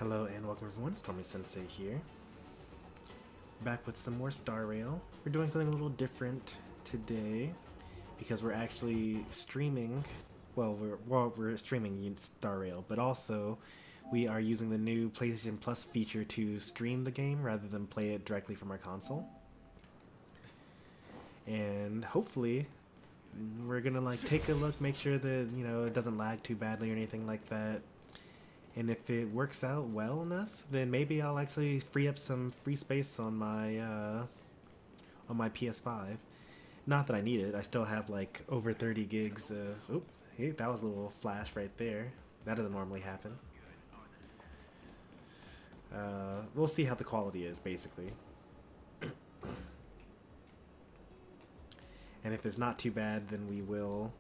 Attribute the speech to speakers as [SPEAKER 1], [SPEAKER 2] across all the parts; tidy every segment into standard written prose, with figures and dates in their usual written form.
[SPEAKER 1] Hello and welcome everyone, Stormy Sensei here. Back with some more Star Rail. We're doing something a little different today because we're actually streaming. Well, we're streaming Star Rail, but also we are using the new PlayStation Plus feature to stream the game rather than play it directly from our console. And hopefully, we're gonna take a look, make sure that it doesn't lag too badly or anything like that. And if it works out well enough, then maybe I'll actually free up some free space on my PS5. Not that I need it. I still have like over 30 gigs of. Oops, hey, that was a little flash right there. That doesn't normally happen. We'll see how the quality is, basically. And if it's not too bad, then we will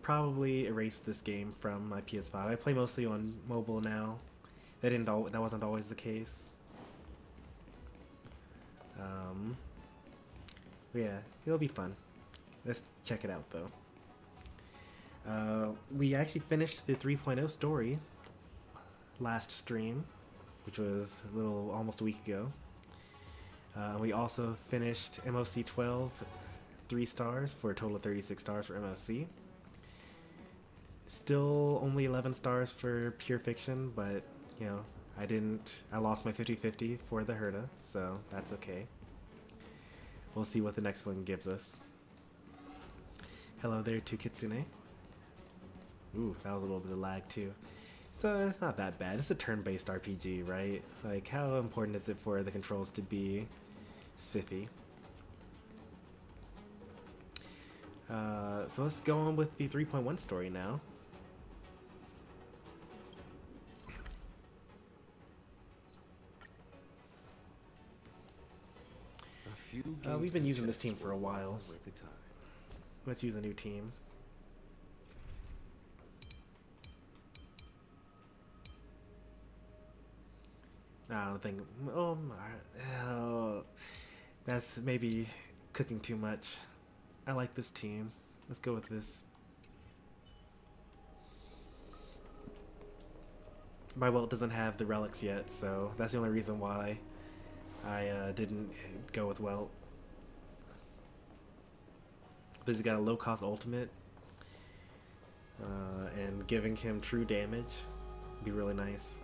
[SPEAKER 1] probably erase this game from my PS5. I play mostly on mobile now. That wasn't always the case. Yeah, it'll be fun. Let's check it out though. We actually finished the 3.0 story last stream, which was almost a week ago. We also finished MOC 12. 3 stars for a total of 36 stars for MOC. Still only 11 stars for Pure Fiction, but I lost my 50-50 for the Herda, so that's okay. We'll see what the next one gives us. Hello there to Kitsune. Ooh, that was a little bit of lag too. So it's not that bad. It's a turn-based RPG, right? Like, how important is it for the controls to be spiffy? So let's go on with the 3.1 story now. We've been using this team for a while. Let's use a new team. I don't think. That's maybe cooking too much. I like this team. Let's go with this. My Welt doesn't have the relics yet, so that's the only reason why I didn't go with Welt. But he's got a low-cost ultimate, and giving him true damage would be really nice.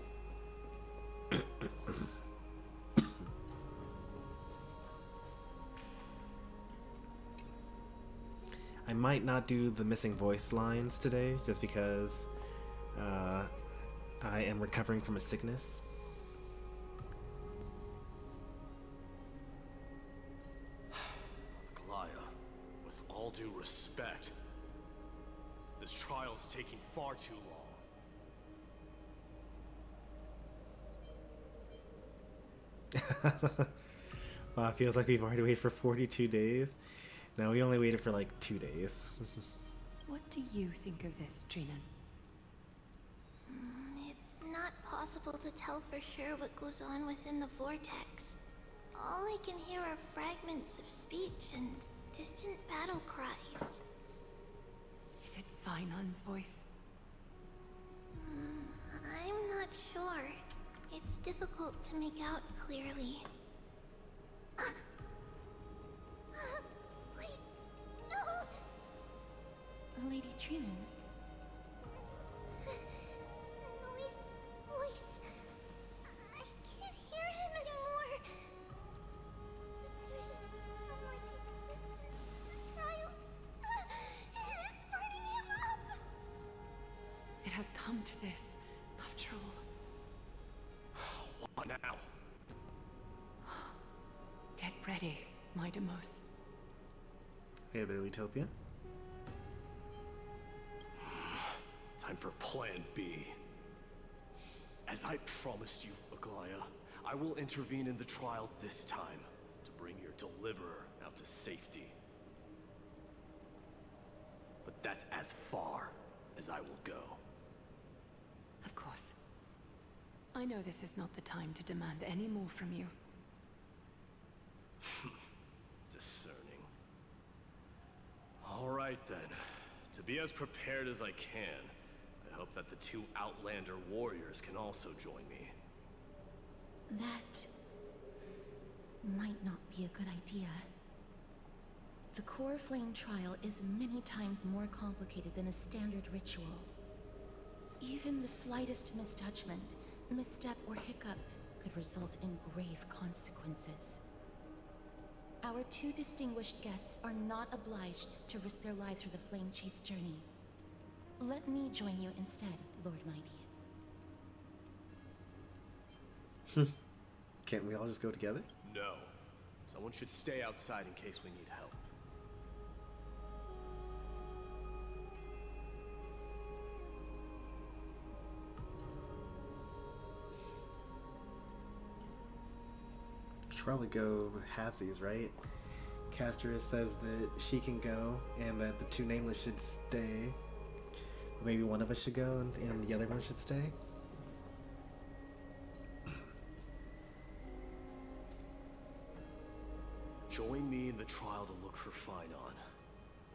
[SPEAKER 1] I might not do the missing voice lines today, just because I am recovering from a sickness.
[SPEAKER 2] Galaya, with all due respect, this trial's taking far too long.
[SPEAKER 1] Wow, it feels like we've already waited for 42 days. No, we only waited for like 2 days.
[SPEAKER 3] What do you think of this, Phainon?
[SPEAKER 4] It's not possible to tell for sure what goes on within the vortex. All I can hear are fragments of speech and distant battle cries.
[SPEAKER 3] Is it Phainon's voice?
[SPEAKER 4] I'm not sure. It's difficult to make out clearly. Wait, no!
[SPEAKER 3] Lady Phainon.
[SPEAKER 4] Snowy's voice. I can't hear him anymore. There's a sun-like existence in the trial. It's burning him up.
[SPEAKER 3] It has come to this, after all.
[SPEAKER 2] What now?
[SPEAKER 3] Get ready, my Demos.
[SPEAKER 1] Hey there, Litopia.
[SPEAKER 2] Time for Plan B. As I promised you, Aglaya, I will intervene in the trial this time to bring your deliverer out to safety. But that's as far as I will go.
[SPEAKER 3] Of course. I know this is not the time to demand any more from you.
[SPEAKER 2] Discerning. All right then. To be as prepared as I can, I I hope that the two Outlander warriors can also join me.
[SPEAKER 5] That might not be a good idea. The core flame trial is many times more complicated than a standard ritual. Even the slightest misjudgment, misstep, or hiccup could result in grave consequences. Our two distinguished guests are not obliged to risk their lives for the flame chase journey. Let me join you instead, Lord Mighty.
[SPEAKER 1] Can't we all just go together?
[SPEAKER 2] No. Someone should stay outside in case we need help.
[SPEAKER 1] Should probably go halvesies, right? Casterus says that she can go and that the two nameless should stay. Maybe one of us should go and the other one should stay.
[SPEAKER 2] Join me in the trial to look for Phainon.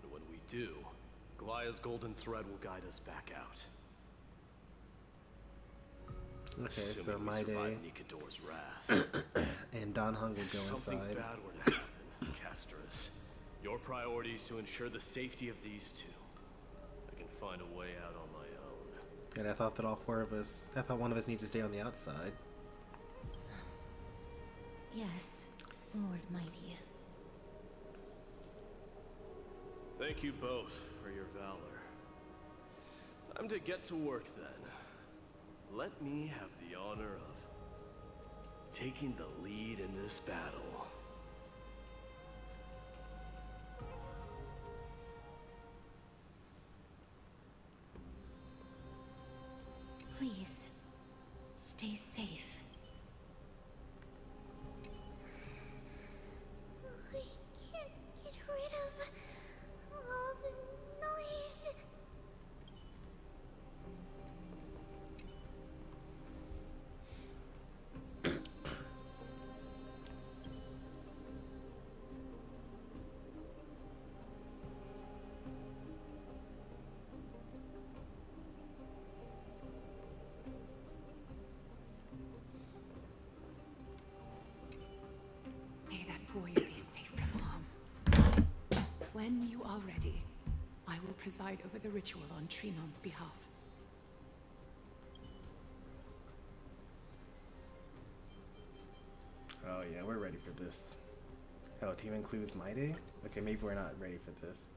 [SPEAKER 2] And when we do, Goliath's golden thread will guide us back out.
[SPEAKER 1] Okay,
[SPEAKER 2] Assuming
[SPEAKER 1] so
[SPEAKER 2] we
[SPEAKER 1] my
[SPEAKER 2] survive
[SPEAKER 1] day
[SPEAKER 2] Nikador's wrath.
[SPEAKER 1] and Don Hung will go
[SPEAKER 2] Something
[SPEAKER 1] inside.
[SPEAKER 2] bad were to happen, Casterus. Your priority is to ensure the safety of these two. I can find a way out on my own.
[SPEAKER 1] And I thought that all four of us, I thought one of us needs to stay on the outside.
[SPEAKER 5] Yes, Lord Mighty.
[SPEAKER 2] Thank you both for your valor. Time to get to work then. Let me have the honor of taking the lead in this battle.
[SPEAKER 5] Please, stay safe.
[SPEAKER 4] We can't get rid of all the noise.
[SPEAKER 3] May that warrior be safe from harm. When you are ready, I will preside over the ritual on Phaimon's behalf.
[SPEAKER 1] Oh yeah, we're ready for this. Oh, team includes my day? Okay, maybe we're not ready for this.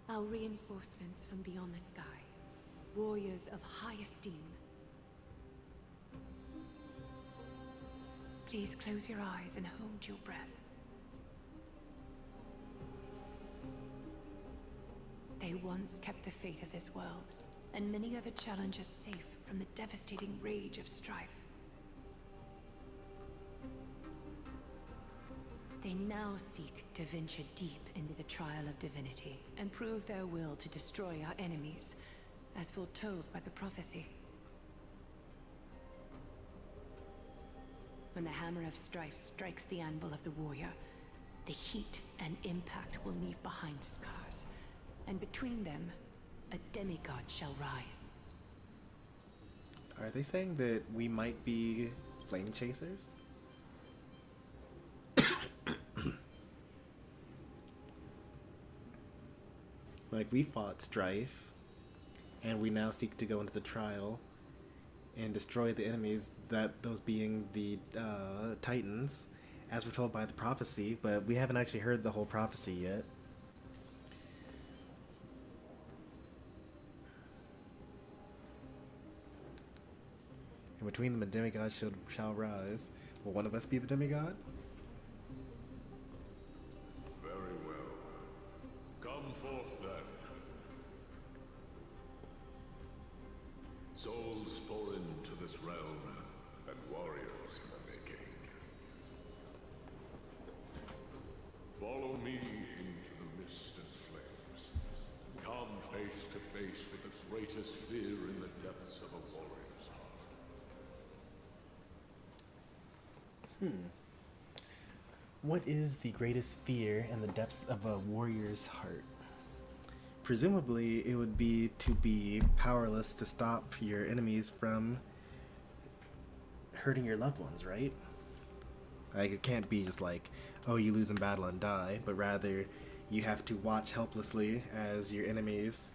[SPEAKER 3] Our reinforcements from beyond the sky. Warriors of high esteem. Please close your eyes and hold your breath. They once kept the fate of this world, and many other challenges safe from the devastating rage of strife. They now seek to venture deep into the trial of divinity and prove their will to destroy our enemies, as foretold by the prophecy. When the hammer of strife strikes the anvil of the warrior, the heat and impact will leave behind scars, and between them, a demigod shall rise.
[SPEAKER 1] Are they saying that we might be flame chasers? Like, we fought strife, and we now seek to go into the trial and destroy the enemies, those being the Titans, as we're told by the prophecy, but we haven't actually heard the whole prophecy yet. And between them a demigod shall rise. Will one of us be the demigods?
[SPEAKER 6] Very well. Come forth then. Souls foreign to this realm, and warriors in the making. Follow me into the mist and flames. Come face to face with the greatest fear in the depths of a warrior's heart.
[SPEAKER 1] What is the greatest fear in the depths of a warrior's heart? Presumably, it would be to be powerless to stop your enemies from hurting your loved ones, right? Like, it can't be just like, oh, you lose in battle and die, but rather you have to watch helplessly as your enemies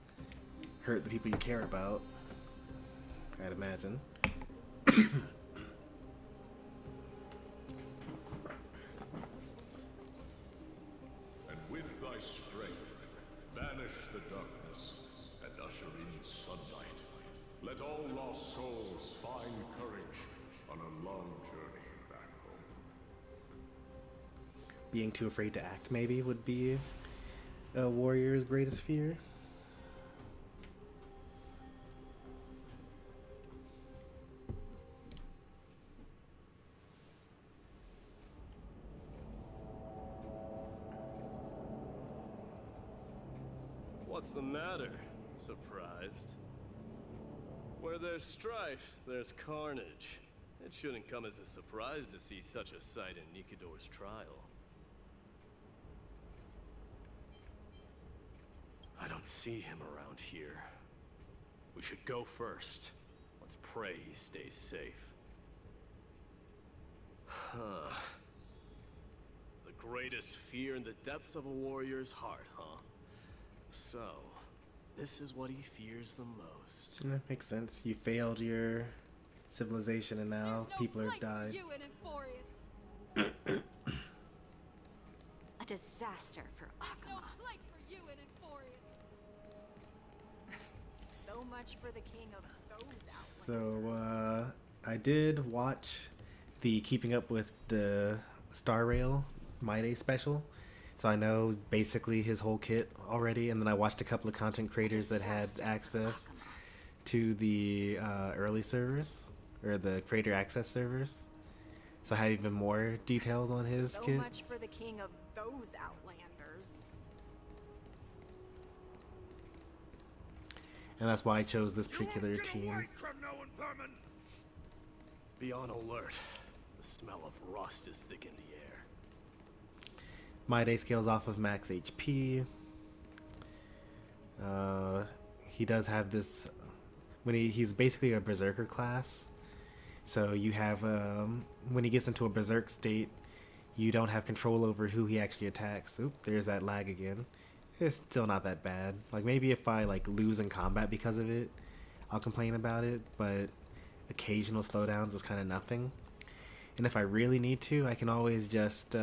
[SPEAKER 1] hurt the people you care about, I'd imagine.
[SPEAKER 6] And with thy strength, banish the darkness and usher in sunlight. Let all lost souls find courage on a long journey back home.
[SPEAKER 1] Being too afraid to act, maybe, would be a warrior's greatest fear.
[SPEAKER 2] What's the matter? Surprised? Where there's strife, there's carnage. It shouldn't come as a surprise to see such a sight in Nikidor's trial. I don't see him around here. We should go first. Let's pray he stays safe. Huh. The greatest fear in the depths of a warrior's heart, huh? So, this is what he fears the most.
[SPEAKER 1] That makes sense. You failed your civilization and now people have died.
[SPEAKER 7] A disaster for Akama. So much for the king of those outlanders.
[SPEAKER 1] So, I did watch the Keeping Up with the Star Rail My Day special. So I know basically his whole kit already, and then I watched a couple of content creators that had access to the early servers, or the creator access servers. So I have even more details on his kit.
[SPEAKER 7] So much for the king of those outlanders.
[SPEAKER 1] And that's why I chose this particular team.
[SPEAKER 2] Be on alert. The smell of rust is thick in the air.
[SPEAKER 1] My Day scales off of max HP. He does have this when he's basically a berserker class. So you have when he gets into a berserk state, you don't have control over who he actually attacks. Oop, there's that lag again. It's still not that bad. Like, maybe if I like lose in combat because of it, I'll complain about it, but occasional slowdowns is kind of nothing. And if I really need to, I can always just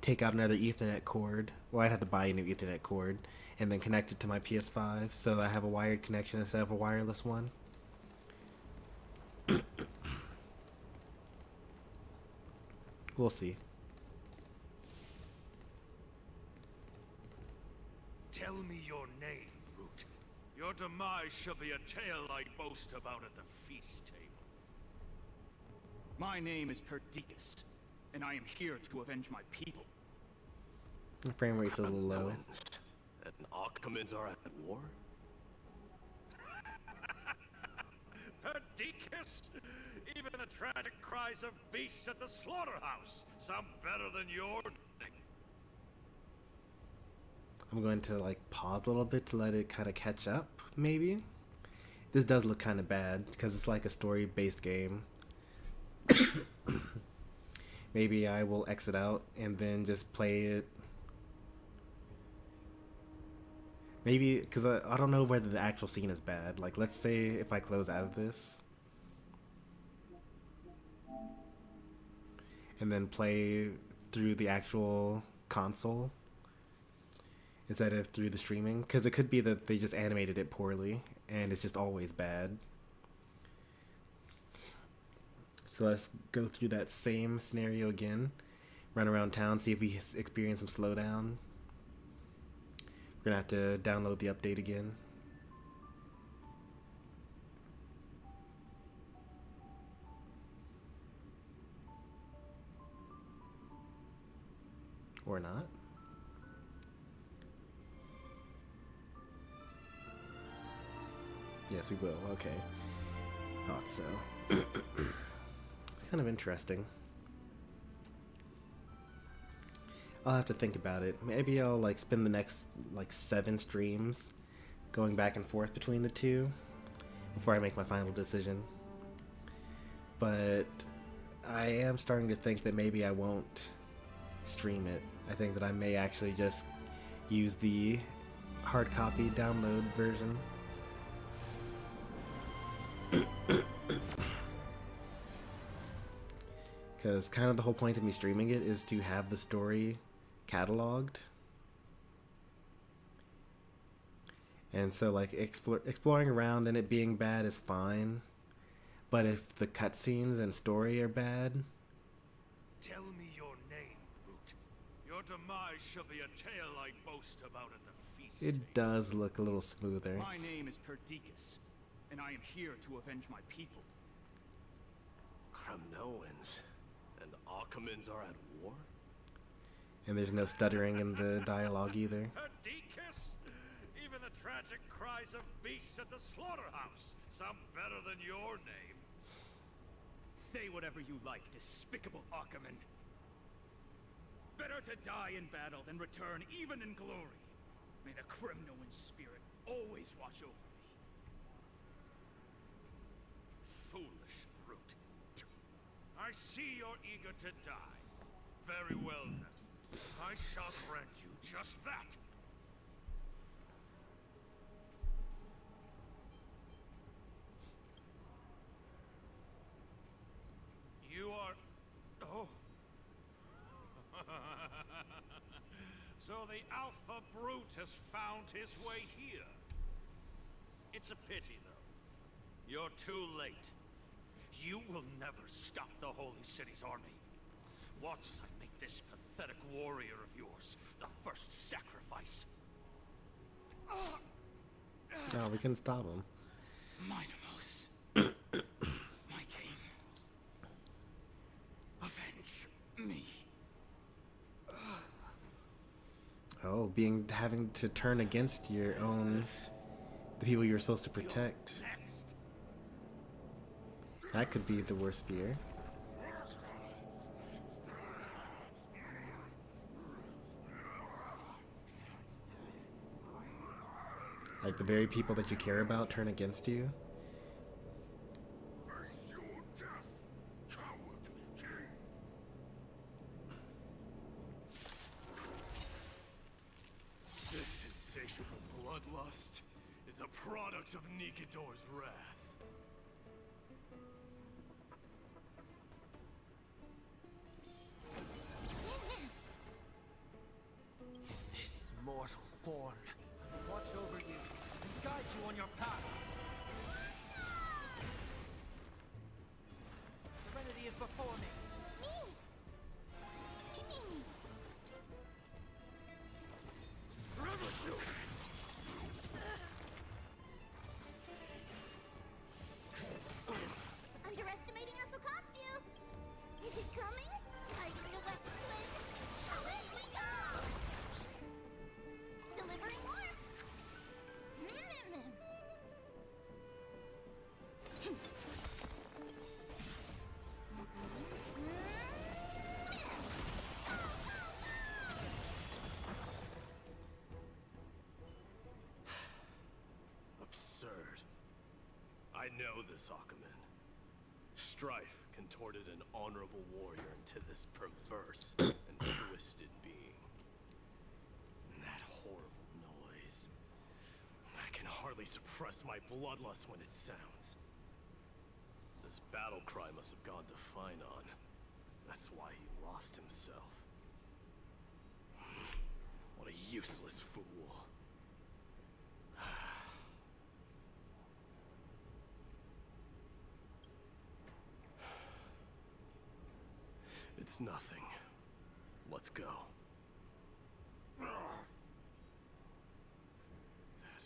[SPEAKER 1] take out another Ethernet cord. Well, I'd have to buy a new Ethernet cord and then connect it to my PS5 so that I have a wired connection instead of a wireless one. We'll see.
[SPEAKER 8] Tell me your name, Brute. Your demise shall be a tale I boast about at the feast table.
[SPEAKER 9] My name is Perdiccas, and I am here to avenge my people.
[SPEAKER 1] The frame rate's a little low.
[SPEAKER 2] And Akamans are at war?
[SPEAKER 8] Perdiccas! Even the tragic cries of beasts at the slaughterhouse sound better than your thing.
[SPEAKER 1] I'm going to like pause a little bit to let it kind of catch up, maybe. This does look kind of bad because it's like a story-based game. Maybe I will exit out and then just play it. Maybe, because I don't know whether the actual scene is bad. Like, let's say if I close out of this and then play through the actual console instead of through the streaming, because it could be that they just animated it poorly and it's just always bad. So let's go through that same scenario again, run around town, see if we experience some slowdown. We're gonna have to download the update again. Or not. Yes, we will. Okay. Thought so. It's kind of interesting. I'll have to think about it. Maybe I'll like spend the next like 7 streams going back and forth between the two before I make my final decision. But I am starting to think that maybe I won't stream it. I think that I may actually just use the hard copy download version. Because kind of the whole point of me streaming it is to have the story cataloged. And so like exploring around and it being bad is fine. But if the cutscenes and story are bad...
[SPEAKER 8] Tell me your name, brute. Your demise shall be a tale I boast about at the feast.
[SPEAKER 1] It does look a little smoother.
[SPEAKER 9] My name is Perdiccas, and I am here to avenge my people.
[SPEAKER 2] Kremnoans and Akamans are at war?
[SPEAKER 1] And there's no stuttering in the dialogue either.
[SPEAKER 8] Perdiccas? Even the tragic cries of beasts at the slaughterhouse sound better than your name.
[SPEAKER 9] Say whatever you like, despicable Akaman. Better to die in battle than return even in glory. May the Kremnoan spirit always watch over me.
[SPEAKER 8] Foolish brute. I see you're eager to die. Very well then. I shall grant you just that. You are... Oh. So the Alpha Brute has found his way here. It's a pity, though. You're too late. You will never stop the Holy City's army. Watch as I make this pathetic warrior of yours the first sacrifice.
[SPEAKER 1] No, we can stop him.
[SPEAKER 9] Minimos. My king. Avenge me.
[SPEAKER 1] Oh, having to turn against your own, the people you're supposed to protect. That could be the worst fear. Like the very people that you care about turn against you.
[SPEAKER 2] This insatiable bloodlust is a product of Nikidor's wrath.
[SPEAKER 10] This mortal form watch over you and guide you on your path. Serenity is before me.
[SPEAKER 4] Underestimating us will cost you. Is it coming? I feel that swing. Away we go! Delivering warmth.
[SPEAKER 2] Absurd. I know this Akaman. Strife contorted an honorable warrior into this perverse and twisted being. And that horrible noise. I can hardly suppress my bloodlust when it sounds. This battle cry must have gone to Phainon. That's why he lost himself. What a useless fool. It's nothing. Let's go. That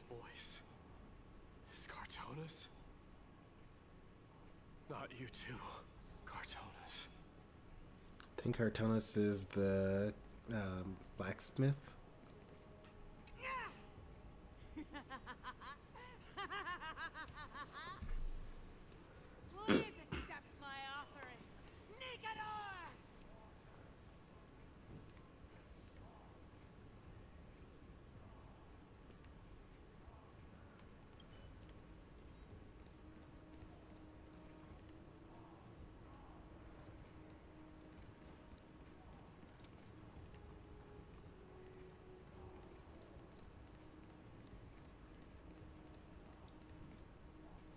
[SPEAKER 2] voice is Cartonis? Not you too, Cartonis.
[SPEAKER 1] I think Cartonis is the blacksmith.
[SPEAKER 7] Please accept my offering, Encoder!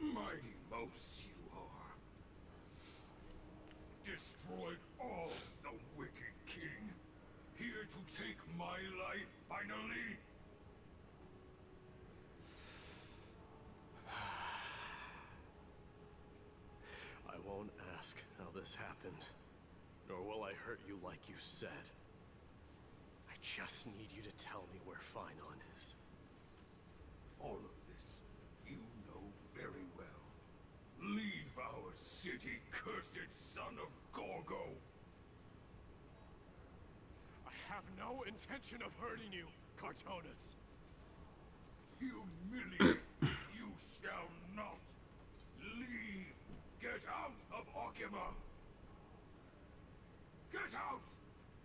[SPEAKER 6] Mighty mouse you are. Destroyed all the wicked king. Here to take my life finally.
[SPEAKER 2] I won't ask how this happened, nor will I hurt you like you said. I just need you to tell me where Phainon is.
[SPEAKER 6] All of this you know very well. Leave our city, cursed son of Gorgo.
[SPEAKER 2] I have no intention of hurting you, Cartonus.
[SPEAKER 6] Humiliate you shall not. Leave. Get out of Okima. Get out!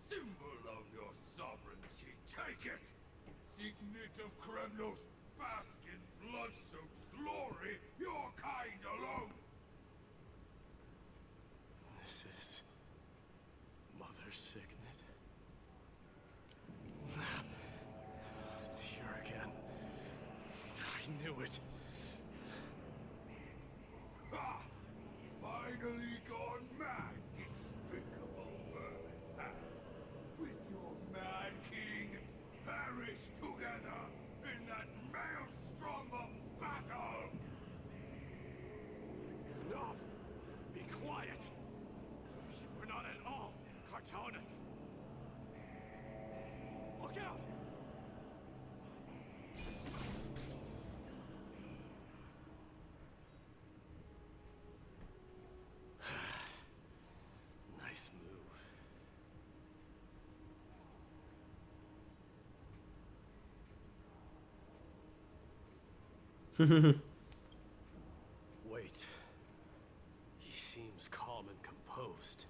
[SPEAKER 6] Symbol of your sovereignty. Take it. Signet of Kremnos. Bask in blood-soaked glory. Your kind alone.
[SPEAKER 2] This is Mother's signet. It's here again. I knew it.
[SPEAKER 6] Ha! Finally gone mad, despicable vermin. With your mad king, perish together in that maelstrom of battle!
[SPEAKER 2] Enough! Be quiet! You were not at all, Cartonus! Look out! Nice move. Wait. He seems calm and composed,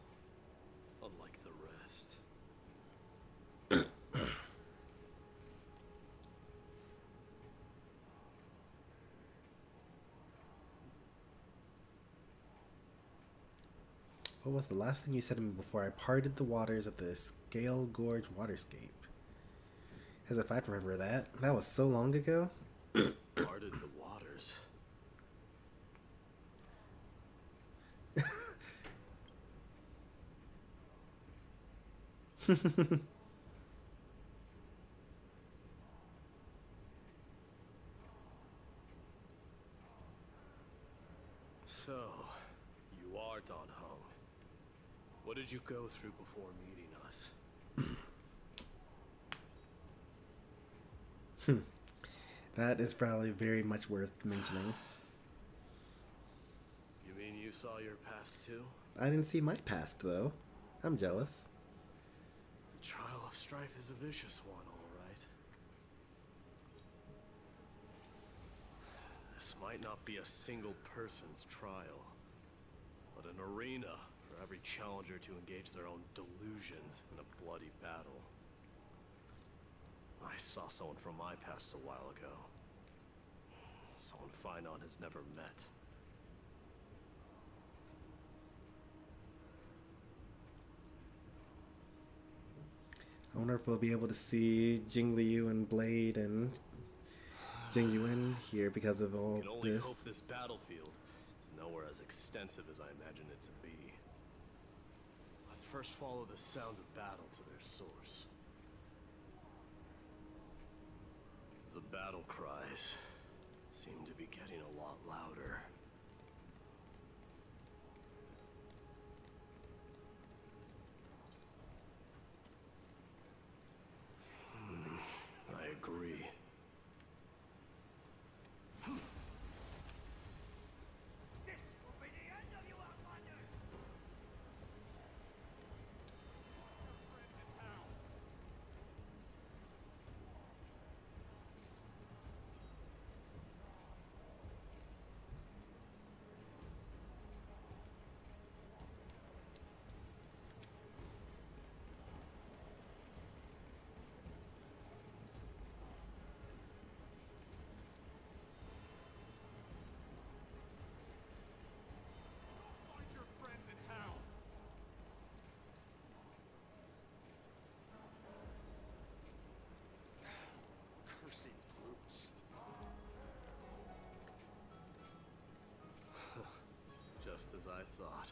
[SPEAKER 2] unlike the rest.
[SPEAKER 1] What was the last thing you said to me before I parted the waters of the Scale Gorge waterscape? As if I'd remember that. That was so long ago.
[SPEAKER 2] Parted the waters. So, you are Don Hung. What did you go through before meeting us?
[SPEAKER 1] That is probably very much worth mentioning.
[SPEAKER 2] You mean you saw your past too?
[SPEAKER 1] I didn't see my past, though. I'm jealous.
[SPEAKER 2] The trial of strife is a vicious one, all right. This might not be a single person's trial, but an arena for every challenger to engage their own delusions in a bloody battle. I saw someone from my past a while ago. Someone Phainon has never met.
[SPEAKER 1] I wonder if we'll be able to see Jing Liu and Blade and Jing Yuan here because of all
[SPEAKER 2] I can only
[SPEAKER 1] this.
[SPEAKER 2] hope this battlefield is nowhere as extensive as I imagine it to be. Let's first follow the sounds of battle to their source. The battle cries seem to be getting a lot louder. I agree.
[SPEAKER 9] This will be the end of you, Outlanders! Tell friends in hell.
[SPEAKER 2] Just as I thought.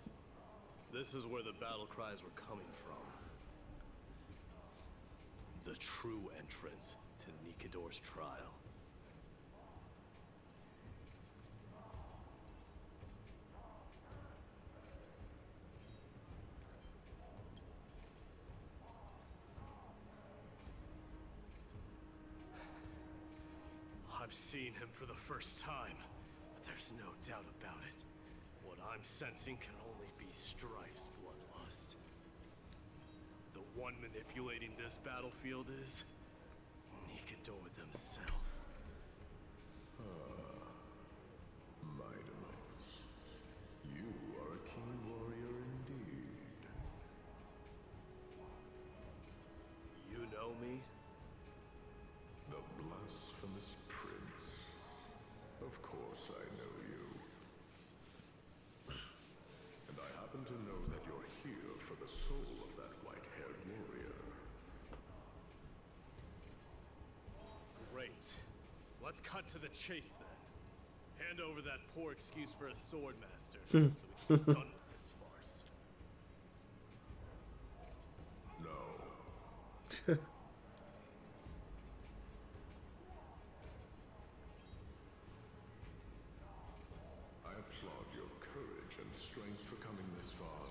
[SPEAKER 2] This is where the battle cries were coming from. The true entrance to Encoder's trial. I'm seeing him for the first time, but there's no doubt about it. What I'm sensing can only be Strife's bloodlust. The one manipulating this battlefield is Encoder themselves.
[SPEAKER 6] Mightiness. You are a keen warrior indeed.
[SPEAKER 2] You know me?
[SPEAKER 6] The blasphemous prince. Of course I know you. And I happen to know that you're here for the soul of that white-haired warrior.
[SPEAKER 2] Great. Let's cut to the chase then. Hand over that poor excuse for a sword master, so we can be done with this farce.
[SPEAKER 6] No. I applaud your courage and strength for coming this far,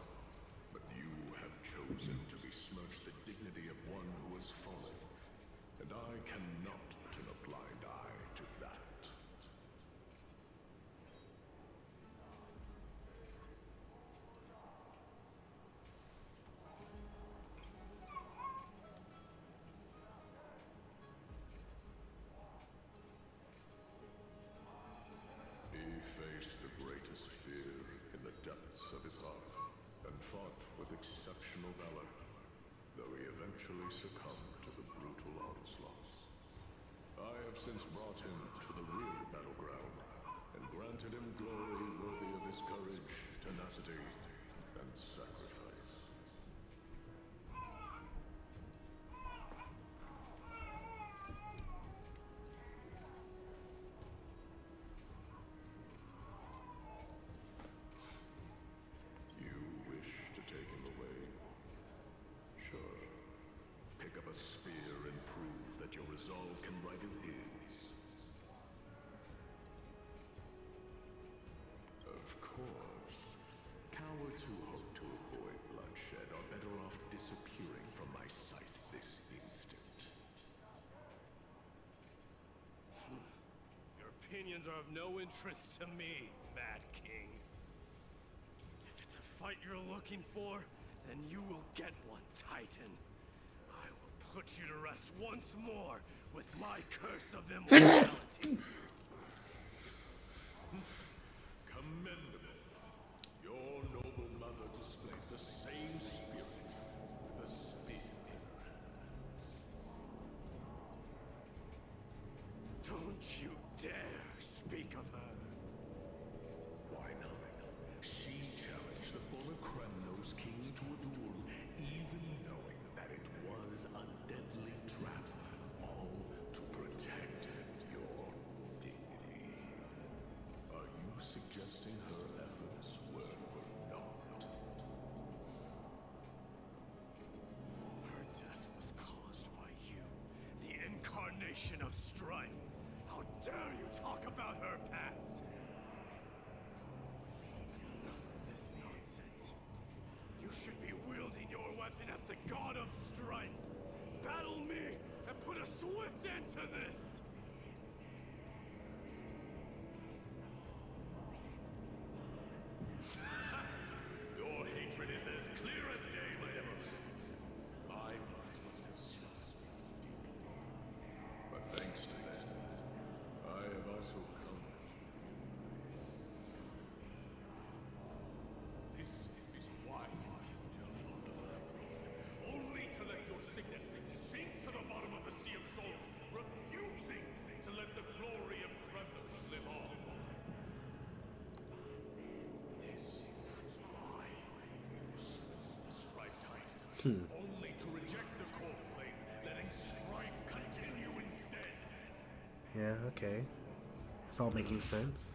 [SPEAKER 6] but you have chosen to besmirch the dignity of one who has fallen, and I cannot turn a blind eye to that. He faced the greatest fear in the depths of his heart, and fought with exceptional valor, though he eventually succumbed to the brutal onslaughts. I have since brought him to the real battleground, and granted him glory worthy of his courage, tenacity, and sacrifice. You wish to take him away? Sure. Pick up a spear and prove that your resolve can rival his. Of course. Cowards who hope to avoid bloodshed are better off disappearing from my sight this instant.
[SPEAKER 2] Your opinions are of no interest to me, Mad King. If it's a fight you're looking for, then you will get one, Titan. I will put you to rest once more with my curse of immortality.
[SPEAKER 6] Commendable. Your noble mother displayed the same spirit with a spear in her hands.
[SPEAKER 2] Don't you dare speak of her.
[SPEAKER 6] Why not? She challenged the former Kremnos king to a duel, even knowing that it was a deadly trap, all to protect your dignity. Are you suggesting her efforts were for naught?
[SPEAKER 2] Her death was caused by you, the incarnation of strife. How dare you talk about her past? Enough of this nonsense. You should be wielding your weapon at the god of strife. Battle me and put a swift end to this.
[SPEAKER 6] Your hatred is as clear as day, my Demos. My words must have stung deeply. But thanks to them, I have also come to realize. This is why you killed your father for the throne, only to let your signet sink to the bottom of the Sea of Souls, refusing to let the glory of Kremnos live on. This is why you slew the Strife Titan, only to reject the core flame, letting strife continue instead.
[SPEAKER 1] Yeah, okay. It's all making sense.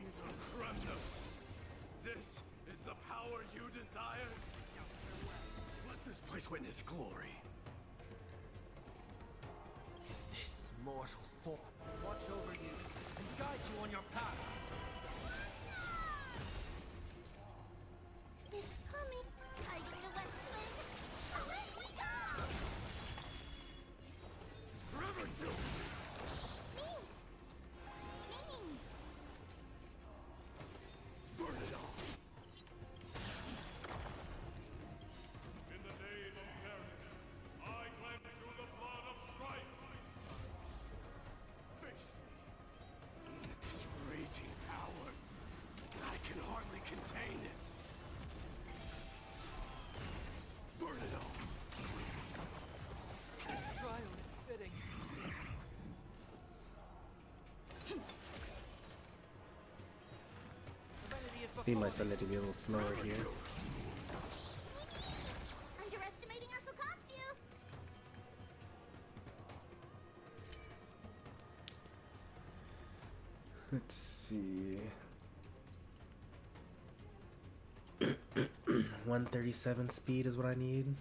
[SPEAKER 2] wings of Kremnos. This is the power you desire? Let this place witness glory.
[SPEAKER 10] This mortal form watch over you and guide you on your path.
[SPEAKER 4] It's coming. Are you the West Wind? Away we go!
[SPEAKER 2] Forever do!
[SPEAKER 4] Me! Me!
[SPEAKER 2] Burn it all!
[SPEAKER 6] In the name of fairness, I cleanse you the blood of strife.
[SPEAKER 2] Face me. This raging power. I can hardly contain it. Burn it all!
[SPEAKER 10] This trial is fitting. Serenity is
[SPEAKER 1] Need
[SPEAKER 10] before
[SPEAKER 1] my
[SPEAKER 10] me.
[SPEAKER 1] son to be a little slower here.
[SPEAKER 4] Underestimating us will cost you!
[SPEAKER 1] Let's see. 137 speed is what I need.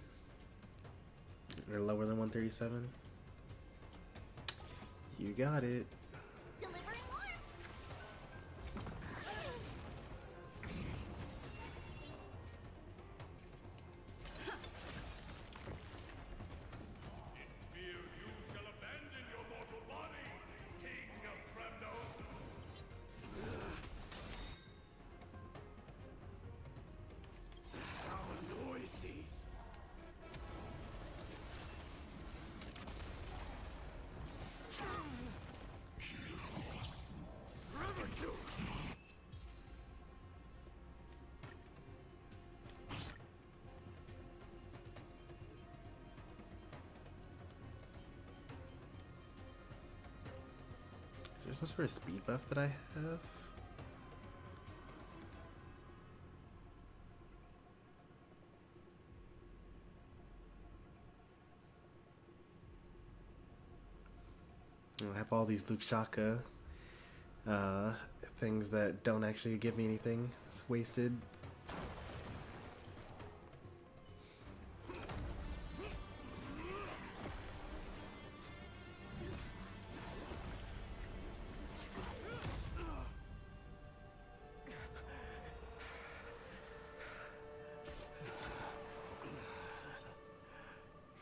[SPEAKER 1] Or lower than 137. You got it.
[SPEAKER 4] Delivering more!
[SPEAKER 6] Fear you shall abandon your mortal body, King of Kremnos.
[SPEAKER 2] How noisy! Forever do!
[SPEAKER 1] Is there some sort of speed buff that I have? I have all these Luke Shaka things that don't actually give me anything. It's wasted.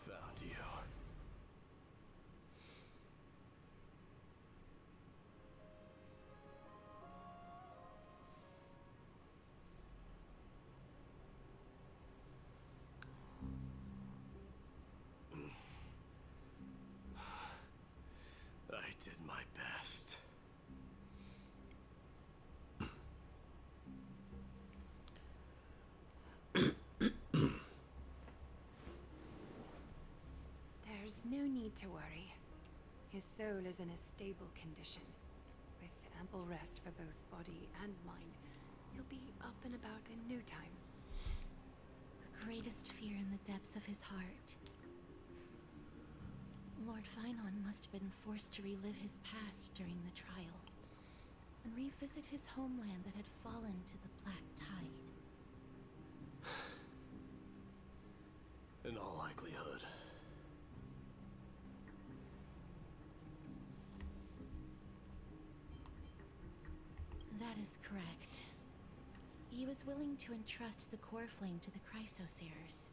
[SPEAKER 2] Found you. I did my best.
[SPEAKER 3] There's no need to worry. His soul is in a stable condition. With ample rest for both body and mind, he'll be up and about in no time.
[SPEAKER 5] The greatest fear in the depths of his heart. Lord Phainon must have been forced to relive his past during the trial, and revisit his homeland that had fallen to the Black Tide.
[SPEAKER 2] In all likelihood.
[SPEAKER 5] That is correct. He was willing to entrust the core flame to the Chrysosayers,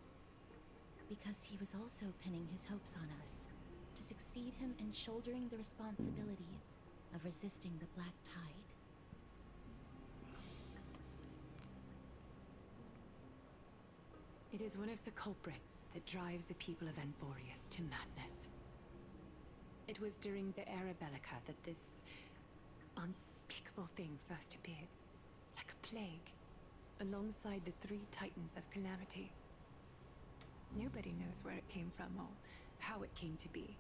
[SPEAKER 5] because he was also pinning his hopes on us, to succeed him in shouldering the responsibility of resisting the Black Tide.
[SPEAKER 3] It is one of the culprits that drives the people of Envorius to madness. It was during the Era Bellica that this unspeakable thing first appeared, like a plague, alongside the three titans of calamity. Nobody knows where it came from or how it came to be.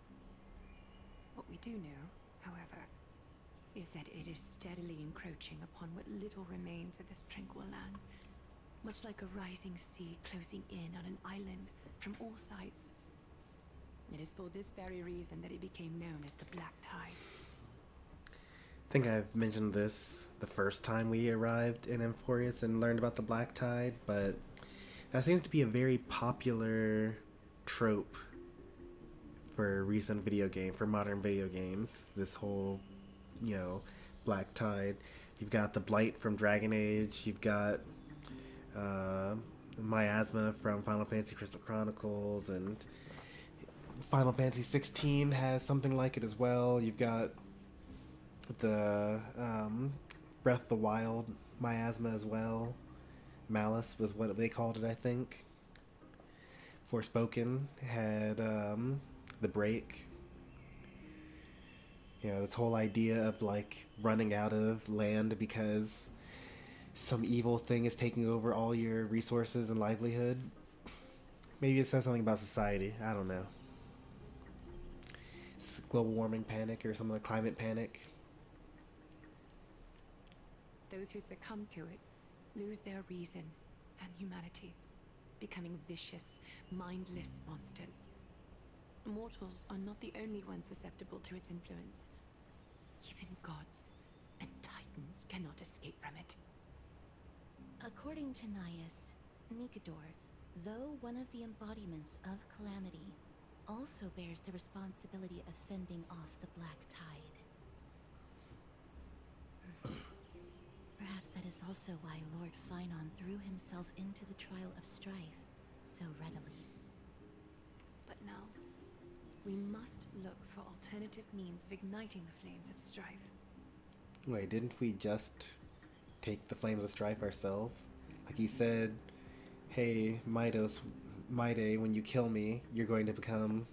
[SPEAKER 3] What we do know, however, is that it is steadily encroaching upon what little remains of this tranquil land, much like a rising sea closing in on an island from all sides. It is for this very reason that it became known as the Black Tide.
[SPEAKER 1] think I've mentioned this the first time we arrived in Emphorius and learned about the Black Tide, but that seems to be a very popular trope for recent for modern video games. This whole, Black Tide. You've got the Blight from Dragon Age. You've got Miasma from Final Fantasy Crystal Chronicles, and Final Fantasy 16 has something like it as well. You've got the Breath of the Wild Miasma as well. Malice was what they called it, I think. Forspoken had the Break. This whole idea of like running out of land because some evil thing is taking over all your resources and livelihood. Maybe it says something about society. I don't know. It's global warming panic or some of the climate panic.
[SPEAKER 3] Those who succumb to it lose their reason and humanity, becoming vicious, mindless monsters. Mortals are not the only ones susceptible to its influence. Even gods and titans cannot escape from it.
[SPEAKER 5] According to Naius, Encoder, though one of the embodiments of calamity, also bears the responsibility of fending off the Black Tide. Perhaps that is also why Lord Phainon threw himself into the trial of strife so readily.
[SPEAKER 3] But now, we must look for alternative means of igniting the flames of strife.
[SPEAKER 1] Wait, didn't we just take the flames of strife ourselves? Like he said, hey, Midos, Maide, when you kill me, you're going to become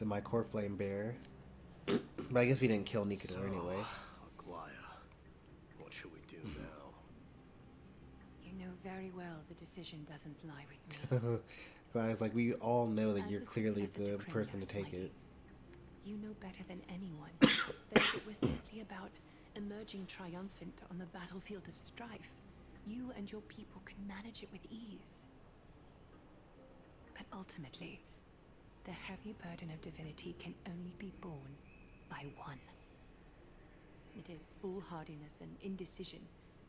[SPEAKER 1] my core flame bearer. But I guess we didn't kill Encoder anyway.
[SPEAKER 2] Aglaya, what should we do now?
[SPEAKER 3] You know very well the decision doesn't lie with me.
[SPEAKER 1] Aglia's like, we all know that
[SPEAKER 3] As
[SPEAKER 1] you're
[SPEAKER 3] the
[SPEAKER 1] clearly
[SPEAKER 3] successor
[SPEAKER 1] the
[SPEAKER 3] to
[SPEAKER 1] person to
[SPEAKER 3] Primrose,
[SPEAKER 1] take
[SPEAKER 3] Mighty,
[SPEAKER 1] it.
[SPEAKER 3] You know better than anyone that if it was simply about emerging triumphant on the battlefield of strife, you and your people could manage it with ease. But ultimately, the heavy burden of divinity can only be borne by one. It is foolhardiness and indecision,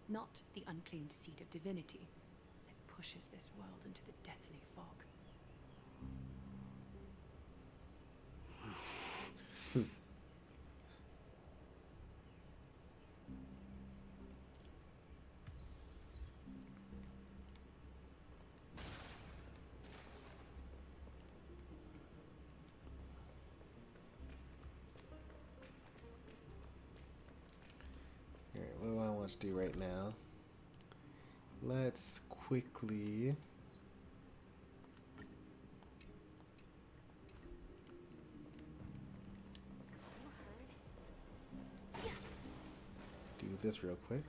[SPEAKER 3] not the unclaimed seed of divinity, that pushes this world into the deathly fog.
[SPEAKER 1] Alright, what do I want to do right now? Let's quickly do this real quick.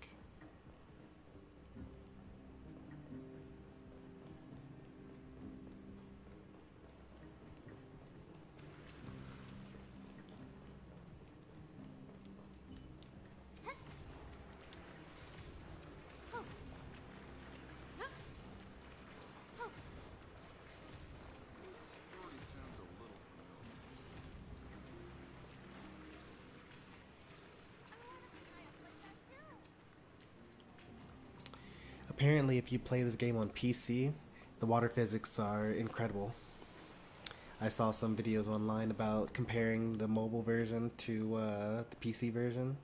[SPEAKER 1] Apparently, if you play this game on PC, the water physics are incredible. I saw some videos online about comparing the mobile version to the PC version.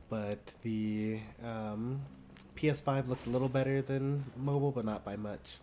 [SPEAKER 1] But the PS5 looks a little better than mobile, but not by much.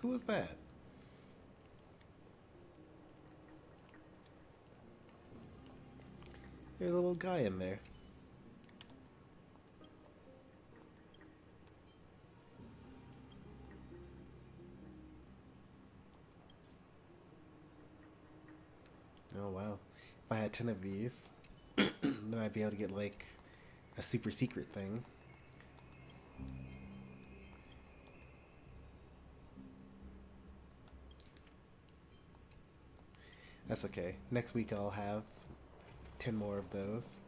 [SPEAKER 1] Who was that? There's a little guy in there. Oh wow. If I had 10 of these, then I'd be able to get like a super secret thing. That's okay. Next week I'll have 10 more of those.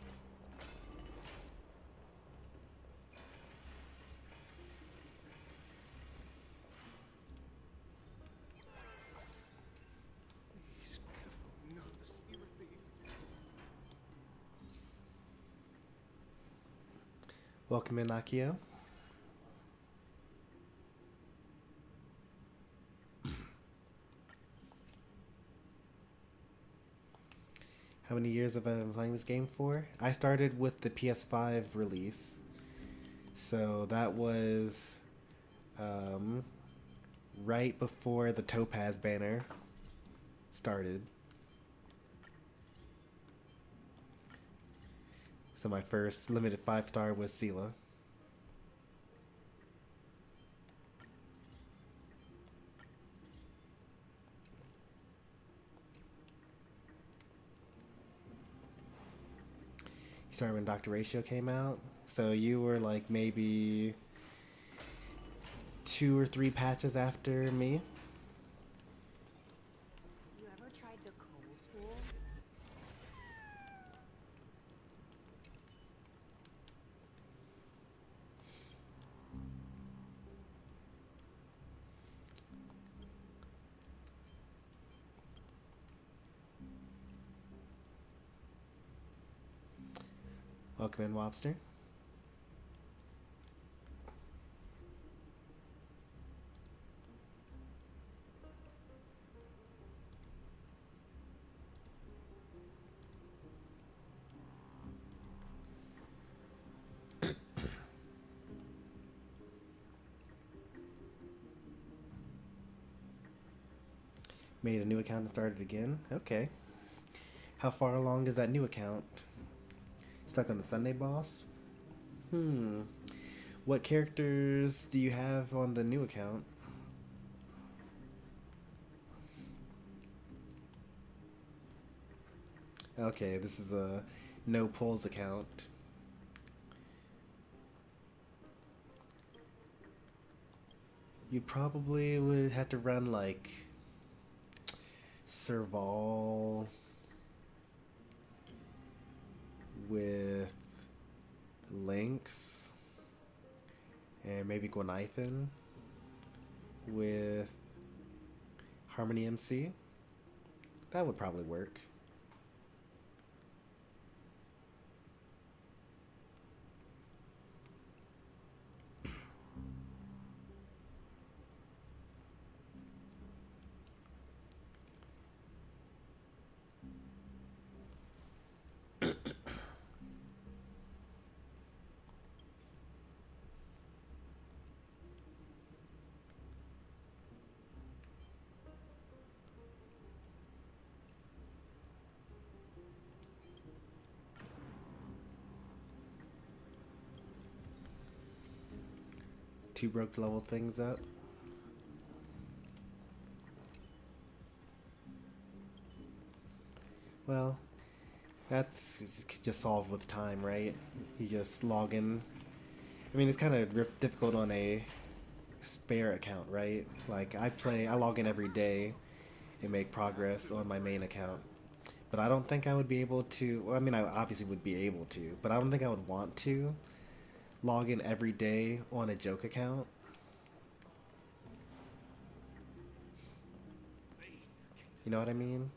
[SPEAKER 1] Welcome in, Akio. How many years have I been playing this game for? I started with the PS5 release. So that was right before the Topaz banner started. So my first limited 5-star was Sela. You started when Dr. Ratio came out, so you were like maybe 2 or 3 patches after me.
[SPEAKER 3] You ever tried the cold pool?
[SPEAKER 1] Welcome in, Wobster. Made a new account and started again. Okay. How far along is that new account? Stuck on the Sunday boss? What characters do you have on the new account? Okay, this is a no polls account. You probably would have to run like Serval with Lynx and maybe Gwenithan with Harmony MC. That would probably work. Too broke to level things up. Well, that's just solved with time, right? You just log in. I mean, it's kind of difficult on a spare account, right? Like, I log in every day and make progress on my main account. But I don't think I would be able to, well, I mean, I obviously would be able to, but I don't think I would want to log in every day on a joke account. You know what I mean?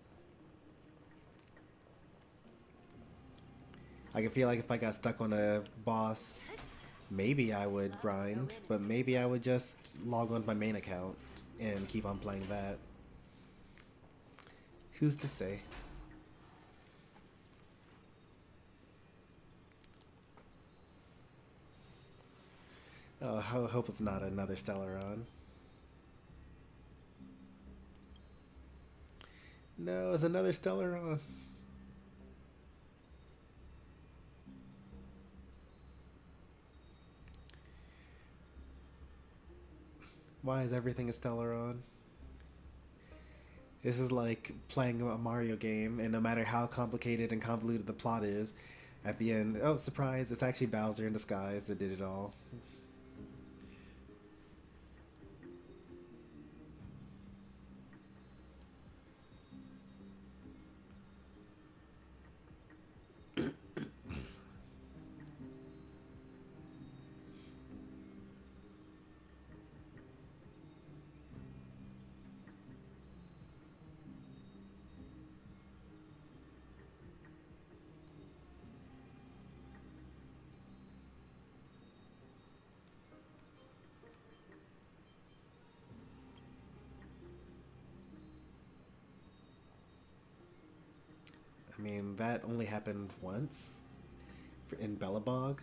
[SPEAKER 1] I feel like if I got stuck on a boss, maybe I would grind, but maybe I would just log on to my main account and keep on playing that. Who's to say? Oh, I hope it's not another Stellaron. No, it's another Stellaron. Why is everything a Stellaron? This is like playing a Mario game, and no matter how complicated and convoluted the plot is, at the end, oh, surprise, it's actually Bowser in disguise that did it all. I mean, that only happened once in Bellabog.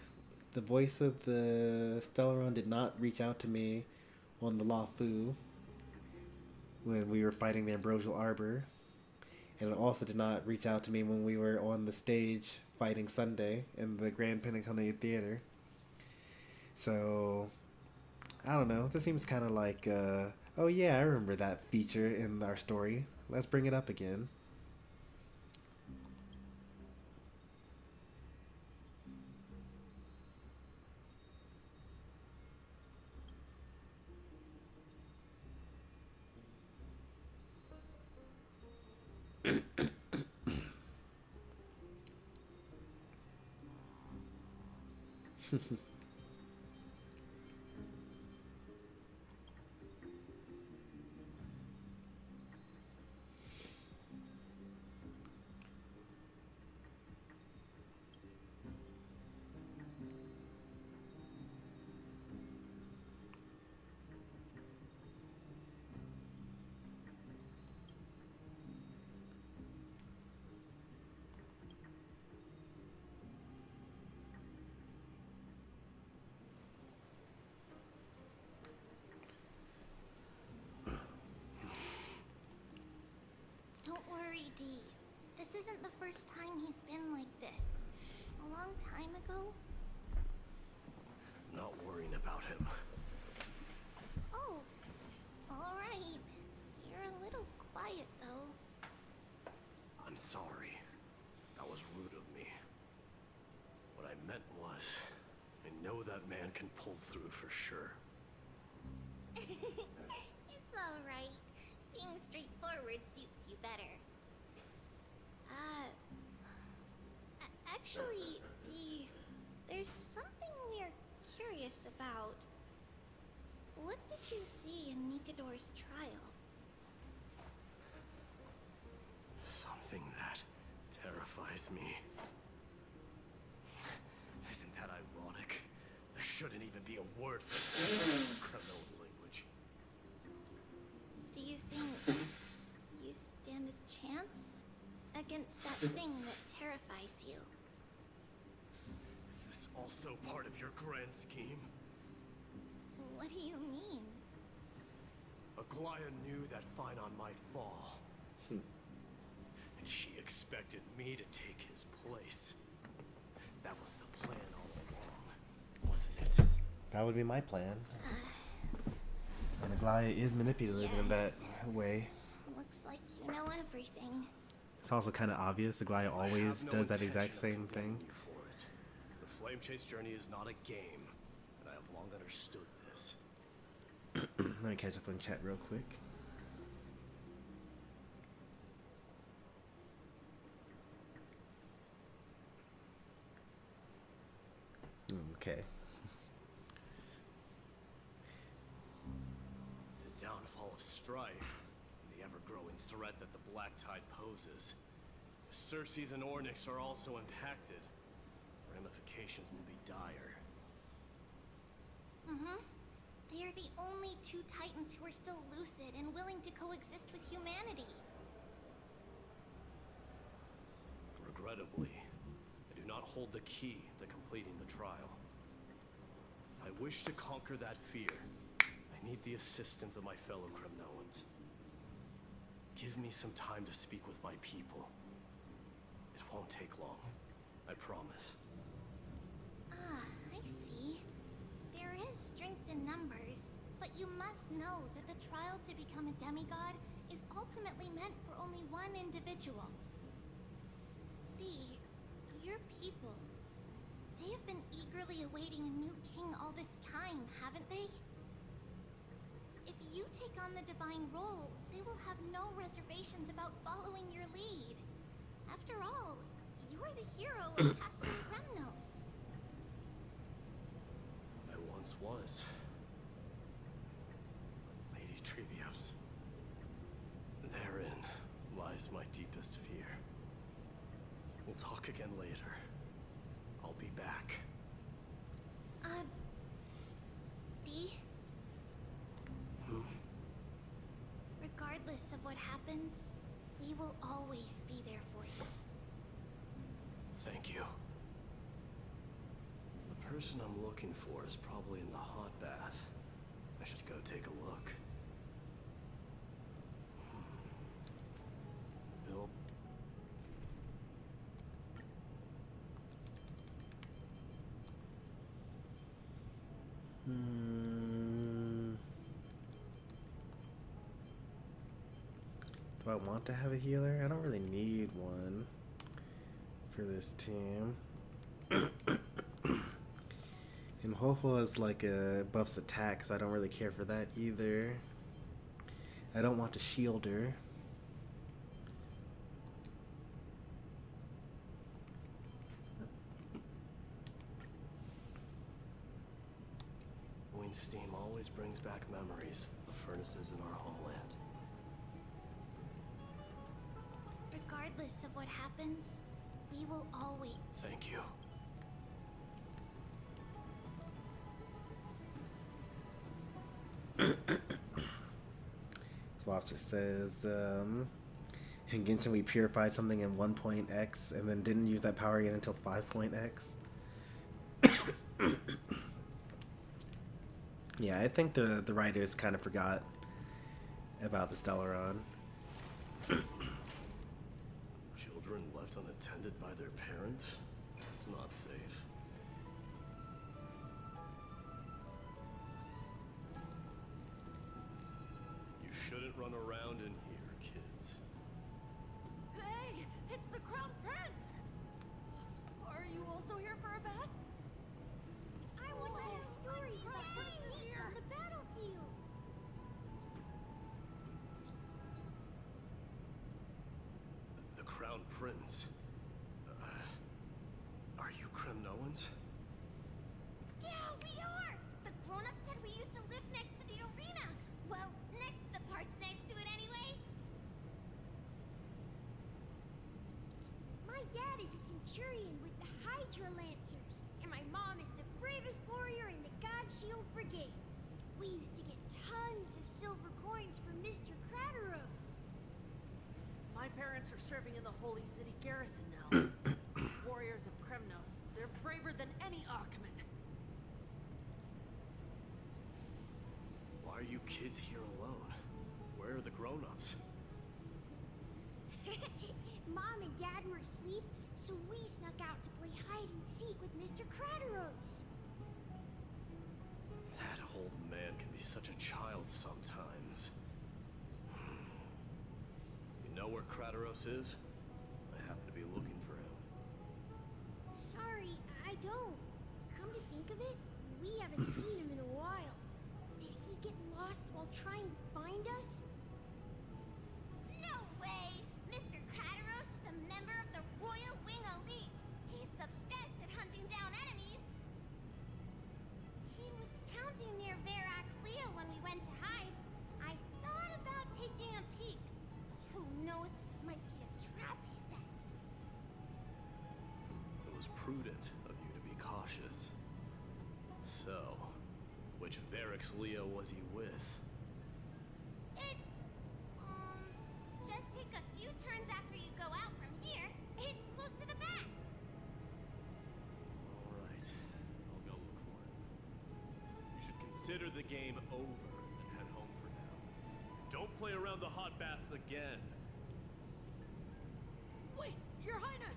[SPEAKER 1] The voice of the Stellaron did not reach out to me on the Lafu when we were fighting the Ambrosial Arbor. And it also did not reach out to me when we were on the stage fighting Sunday in the Grand Penacony Theater. So, I don't know. This seems kind of like, oh yeah, I remember that feature in our story. Let's bring it up again.
[SPEAKER 4] Don't worry, Dee. This isn't the first time he's been like this. A long time ago?
[SPEAKER 2] I'm not worrying about him.
[SPEAKER 4] Oh, alright. You're a little quiet, though.
[SPEAKER 2] I'm sorry. That was rude of me. What I meant was, I know that man can pull through for sure.
[SPEAKER 4] It's alright. Being straightforward suits you better. Actually, there's something we're curious about. What did you see in Nikador's trial?
[SPEAKER 2] Something that terrifies me. Isn't that ironic? There shouldn't even be a word for criminal language.
[SPEAKER 4] Do you think you stand a chance against that thing that terrifies you?
[SPEAKER 2] Is this also part of your grand scheme?
[SPEAKER 4] What do you mean?
[SPEAKER 2] Aglaya knew that Phainon might fall. And she expected me to take his place. That was the plan all along, wasn't it?
[SPEAKER 1] That would be my plan. And Aglaya is manipulative in that way.
[SPEAKER 4] Looks like you know everything.
[SPEAKER 1] It's also kind of obvious. Aglaya always does that exact same thing.
[SPEAKER 2] You for it. The Flame Chase journey is not a game, and I have long understood this.
[SPEAKER 1] Let me catch up on chat real quick. Okay.
[SPEAKER 2] The downfall of strife, the ever-growing threat that the Black Tide poses. If Circes and Ornyx are also impacted, ramifications will be dire.
[SPEAKER 4] They are the only two Titans who are still lucid and willing to coexist with humanity.
[SPEAKER 2] Regrettably, I do not hold the key to completing the trial. If I wish to conquer that fear, I need the assistance of my fellow Kremnoans. Give me some time to speak with my people. It won't take long. I promise.
[SPEAKER 4] Ah, I see. There is strength in numbers, but you must know that the trial to become a demigod is ultimately meant for only one individual. Your people. They have been eagerly awaiting a new king all this time, haven't they? If you take on the divine role, they will have no reservations about following your lead. After all, you're the hero of Castle Kremnos.
[SPEAKER 2] I once was. Lady Trevios. Therein lies my deepest fear. We'll talk again later. I'll be back.
[SPEAKER 4] D? Regardless of what happens, we will always be there for you.
[SPEAKER 2] Thank you. The person I'm looking for is probably in the hot bath. I should go take a look. Bill.
[SPEAKER 1] Do I want to have a healer? I don't really need one for this team. And Ho-Ho is like a buffs attack, so I don't really care for that either. I don't want to shield her.
[SPEAKER 2] Wind steam always brings back memories of the furnaces in our homeland.
[SPEAKER 4] Regardless of what happens, we will always...
[SPEAKER 2] Thank you.
[SPEAKER 1] So officer says, in Genshin we purified something in 1.x and then didn't use that power again until 5.x. Yeah, I think the writers kind of forgot about the Stellaron.
[SPEAKER 2] Children left unattended by their parents? That's not safe. You shouldn't run around in here, kids.
[SPEAKER 7] Hey, it's the Crown Prince! Are you also here for a bath?
[SPEAKER 4] I want to hear stories about princes on the battlefield.
[SPEAKER 2] The Crown Prince. Are you Kremnoans?
[SPEAKER 4] Yeah, we are! The grown-ups said we used to live next to the arena. Well, next to the parts next to it anyway. My dad is a centurion with the Hydra Lancers, and my mom is the bravest warrior in the God Shield Brigade. We used to get tons of silver coins from Mr. Crateros.
[SPEAKER 7] My parents are serving in the Holy City garrison now. These warriors of Kremnos, they're braver than any Achaemen.
[SPEAKER 2] Why are you kids here alone? Where are the grown-ups?
[SPEAKER 4] Mom and Dad were asleep, so we snuck out to play hide and seek with Mr. Crateros.
[SPEAKER 2] That old man can be such a child sometimes. You know where Crateros is? I happen to be looking for him.
[SPEAKER 4] Sorry, I don't. Come to think of it, we haven't seen him in a while. Did he get lost while trying to find us? No way! Mr. Crateros is a member of the Royal Wing Elite. He's the best at hunting down enemies. He was counting near Verax Leo when we went to hide. I thought about taking a peek. Who knows? Might be a trap he set.
[SPEAKER 2] It was prudent of you to be cautious. So, which Verax Leo was he with?
[SPEAKER 4] It's, just take a few turns after you go out from here. It's close to the backs.
[SPEAKER 2] Alright, I'll go look for him. You should consider the game over and head home for now. Don't play around the hot baths again.
[SPEAKER 7] Wait, Your Highness!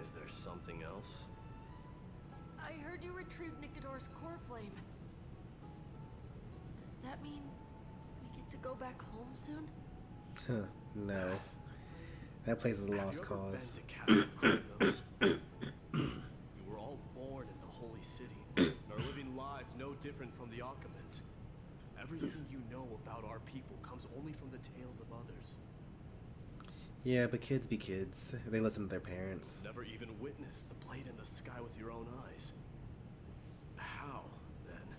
[SPEAKER 2] Is there something else?
[SPEAKER 7] I heard you retrieved Nicodor's core flame. Does that mean we get to go back home soon?
[SPEAKER 1] Huh, no. That place is a lost cause.
[SPEAKER 2] You were all born in the Holy City, and are living lives no different from the Alchemists. Everything you know about our people comes only from the tales of others.
[SPEAKER 1] Yeah, but kids be kids. They listen to their parents.
[SPEAKER 2] Never even witnessed the blade in the sky with your own eyes. How, then,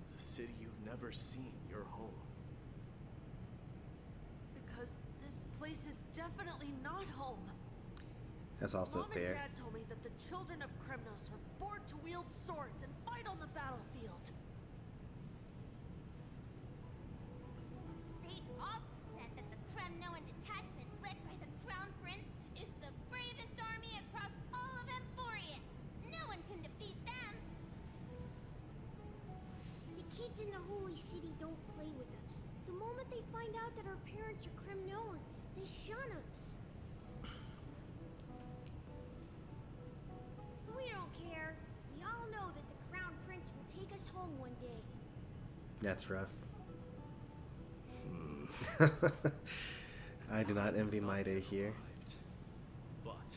[SPEAKER 2] is a city you've never seen your home?
[SPEAKER 7] Because this place is definitely not home.
[SPEAKER 1] That's also
[SPEAKER 7] Mom
[SPEAKER 1] fair.
[SPEAKER 7] and Dad told me that the children of Kremnos are born to wield swords and fight on the battlefield.
[SPEAKER 4] They also said that the Kremnoan detachment led by the Crown Prince is the bravest army across all of Emphorius. No one can defeat them. The kids in the Holy City don't play with us. The moment they find out that our parents are Kremnoans, they shun us. We don't care. We all know that the Crown Prince will take us home one day.
[SPEAKER 1] That's rough. I do not envy my day here.
[SPEAKER 2] But,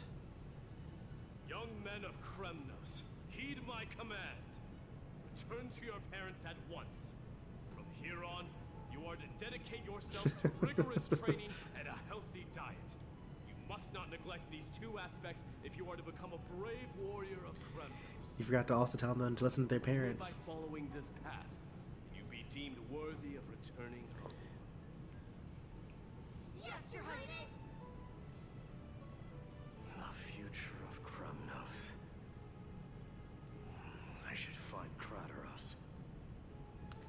[SPEAKER 2] young men of Kremnos, heed my command. Return to your parents at once. From here on, you are to dedicate yourselves to rigorous training and a healthy diet. You must not neglect these two aspects if you are to become a brave warrior of Kremnos.
[SPEAKER 1] You forgot to also tell them to listen to their parents.
[SPEAKER 2] By following this path, you be deemed worthy of returning home.
[SPEAKER 4] Yes, Your Highness!
[SPEAKER 2] The future of Kremnos. I should find Krateros.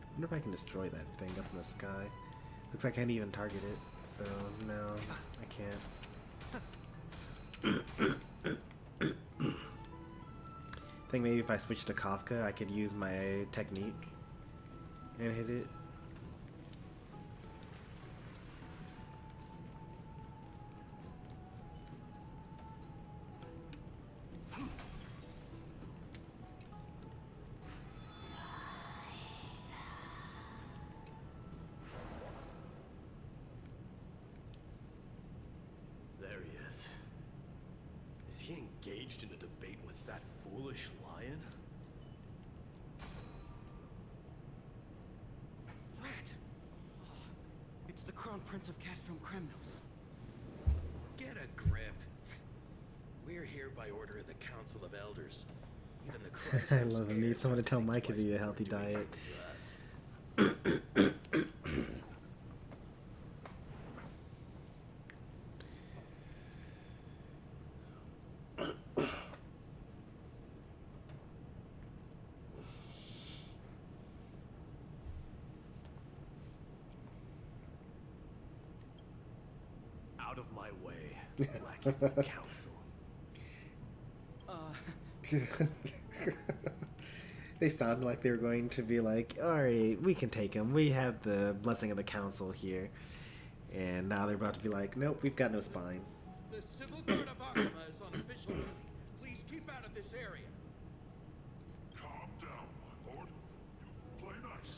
[SPEAKER 1] I wonder if I can destroy that thing up in the sky. Looks like I can't even target it, so no, I can't. I think maybe if I switch to Kafka, I could use my technique and hit it.
[SPEAKER 2] There he is. Is he engaged in a debate with that foolish lion?
[SPEAKER 10] Rat! It's the Crown Prince of Castrum Kremnos.
[SPEAKER 11] Get a grip. We're here by order of the Council of Elders. Even the Christ
[SPEAKER 1] I love it. Need someone to tell Mike to eat a healthy diet.
[SPEAKER 2] Out of my way, black is the council.
[SPEAKER 1] They sound like they were going to be like, alright, we can take him. We have the blessing of the council here. And now they're about to be like, nope, we've got no spine.
[SPEAKER 11] The Civil Guard of Akama is on official duty. Please keep out of this area.
[SPEAKER 6] Calm down, my lord. You play nice.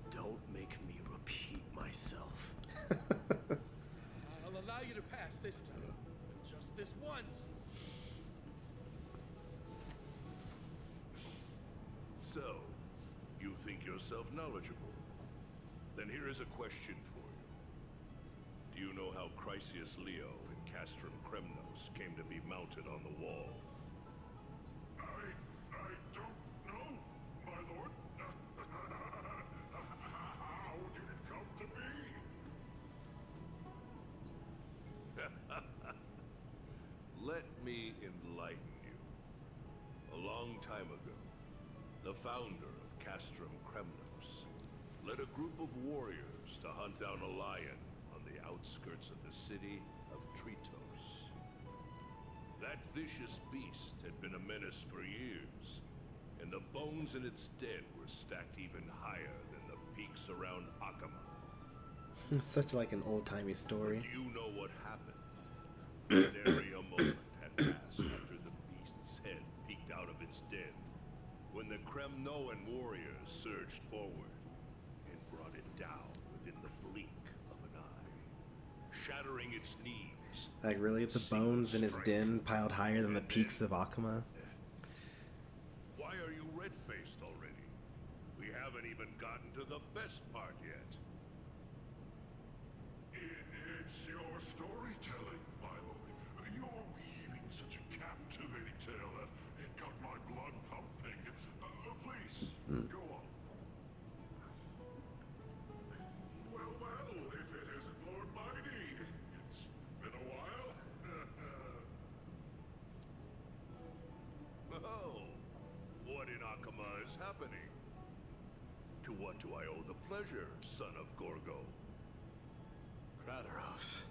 [SPEAKER 2] Don't make me repeat myself.
[SPEAKER 11] I'll allow you to pass this time. Just this once.
[SPEAKER 6] So, you think yourself knowledgeable? Then here is a question for you. Do you know how Chrysius Leo and Castrum Kremnos came to be mounted on the wall? I don't know, my lord. How did it come to be? Let me enlighten you. A long time ago, the founder of Castrum Kremnos led a group of warriors to hunt down a lion on the outskirts of the city of Tritos. That vicious beast had been a menace for years, and the bones in its den were stacked even higher than the peaks around Akama.
[SPEAKER 1] It's such like an old-timey story.
[SPEAKER 6] But do you know what happened? Nary a moment had passed after the beast's head peeked out of its den, when the Kremnoan warriors surged forward and brought it down within the blink of an eye, shattering its knees.
[SPEAKER 1] Like really, the bones in his den piled higher than the peaks of Akama?
[SPEAKER 6] Why are you red-faced already? We haven't even gotten to the best part yet.
[SPEAKER 12] It's your storytelling, my lord. You're weaving such a captivating tale that it got my blood pumping. Please, go on. Well, if it isn't Lord Mighty, it's been a while.
[SPEAKER 6] Oh, what in Akama is happening? To what do I owe the pleasure, son of Gorgo?
[SPEAKER 2] Kratos.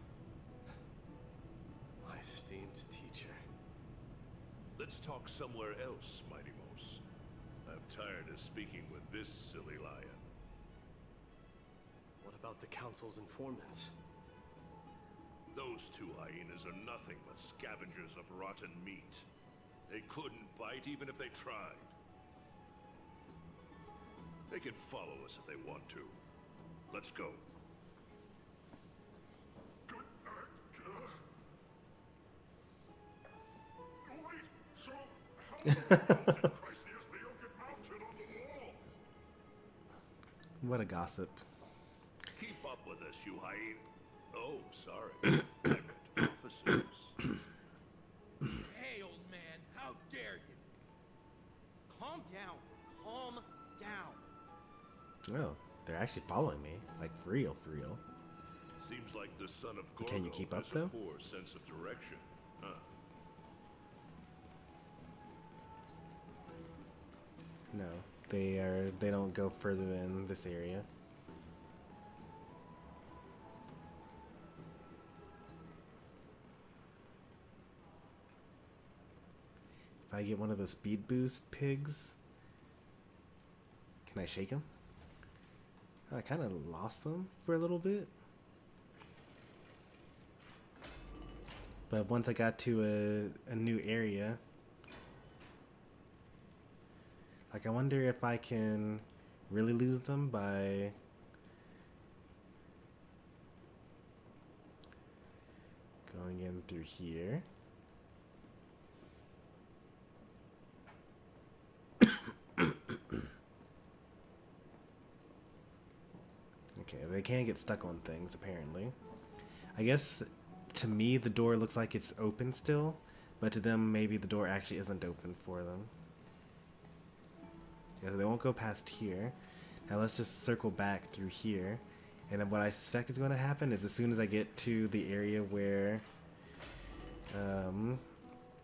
[SPEAKER 2] My esteemed teacher.
[SPEAKER 6] Let's talk somewhere else, Mighty Mos. I'm tired of speaking with this silly lion.
[SPEAKER 2] What about the Council's informants?
[SPEAKER 6] Those two hyenas are nothing but scavengers of rotten meat. They couldn't bite even if they tried. They can follow us if they want to. Let's go.
[SPEAKER 12] Wait, so how did Chrysius Leo get mounted on the wall?
[SPEAKER 1] What a gossip.
[SPEAKER 6] Keep up with us, you hyena. Oh, sorry. I meant officers.
[SPEAKER 10] Hey, old man, how dare you? Calm down. Calm down.
[SPEAKER 1] Oh, they're actually following me. Like, for real, for real.
[SPEAKER 6] Seems like the son of Gorgo
[SPEAKER 1] Can you keep up,
[SPEAKER 6] has
[SPEAKER 1] though?
[SPEAKER 6] a poor sense of direction. Huh.
[SPEAKER 1] No, they don't go further than this area. If I get one of those speed boost pigs, can I shake them? I kind of lost them for a little bit. But once I got to a new area, like I wonder if I can really lose them by going in through here. Okay, they can get stuck on things apparently. I guess to me the door looks like it's open still, but to them maybe the door actually isn't open for them. Yeah, they won't go past here. Now let's just circle back through here. And then what I suspect is going to happen is as soon as I get to the area where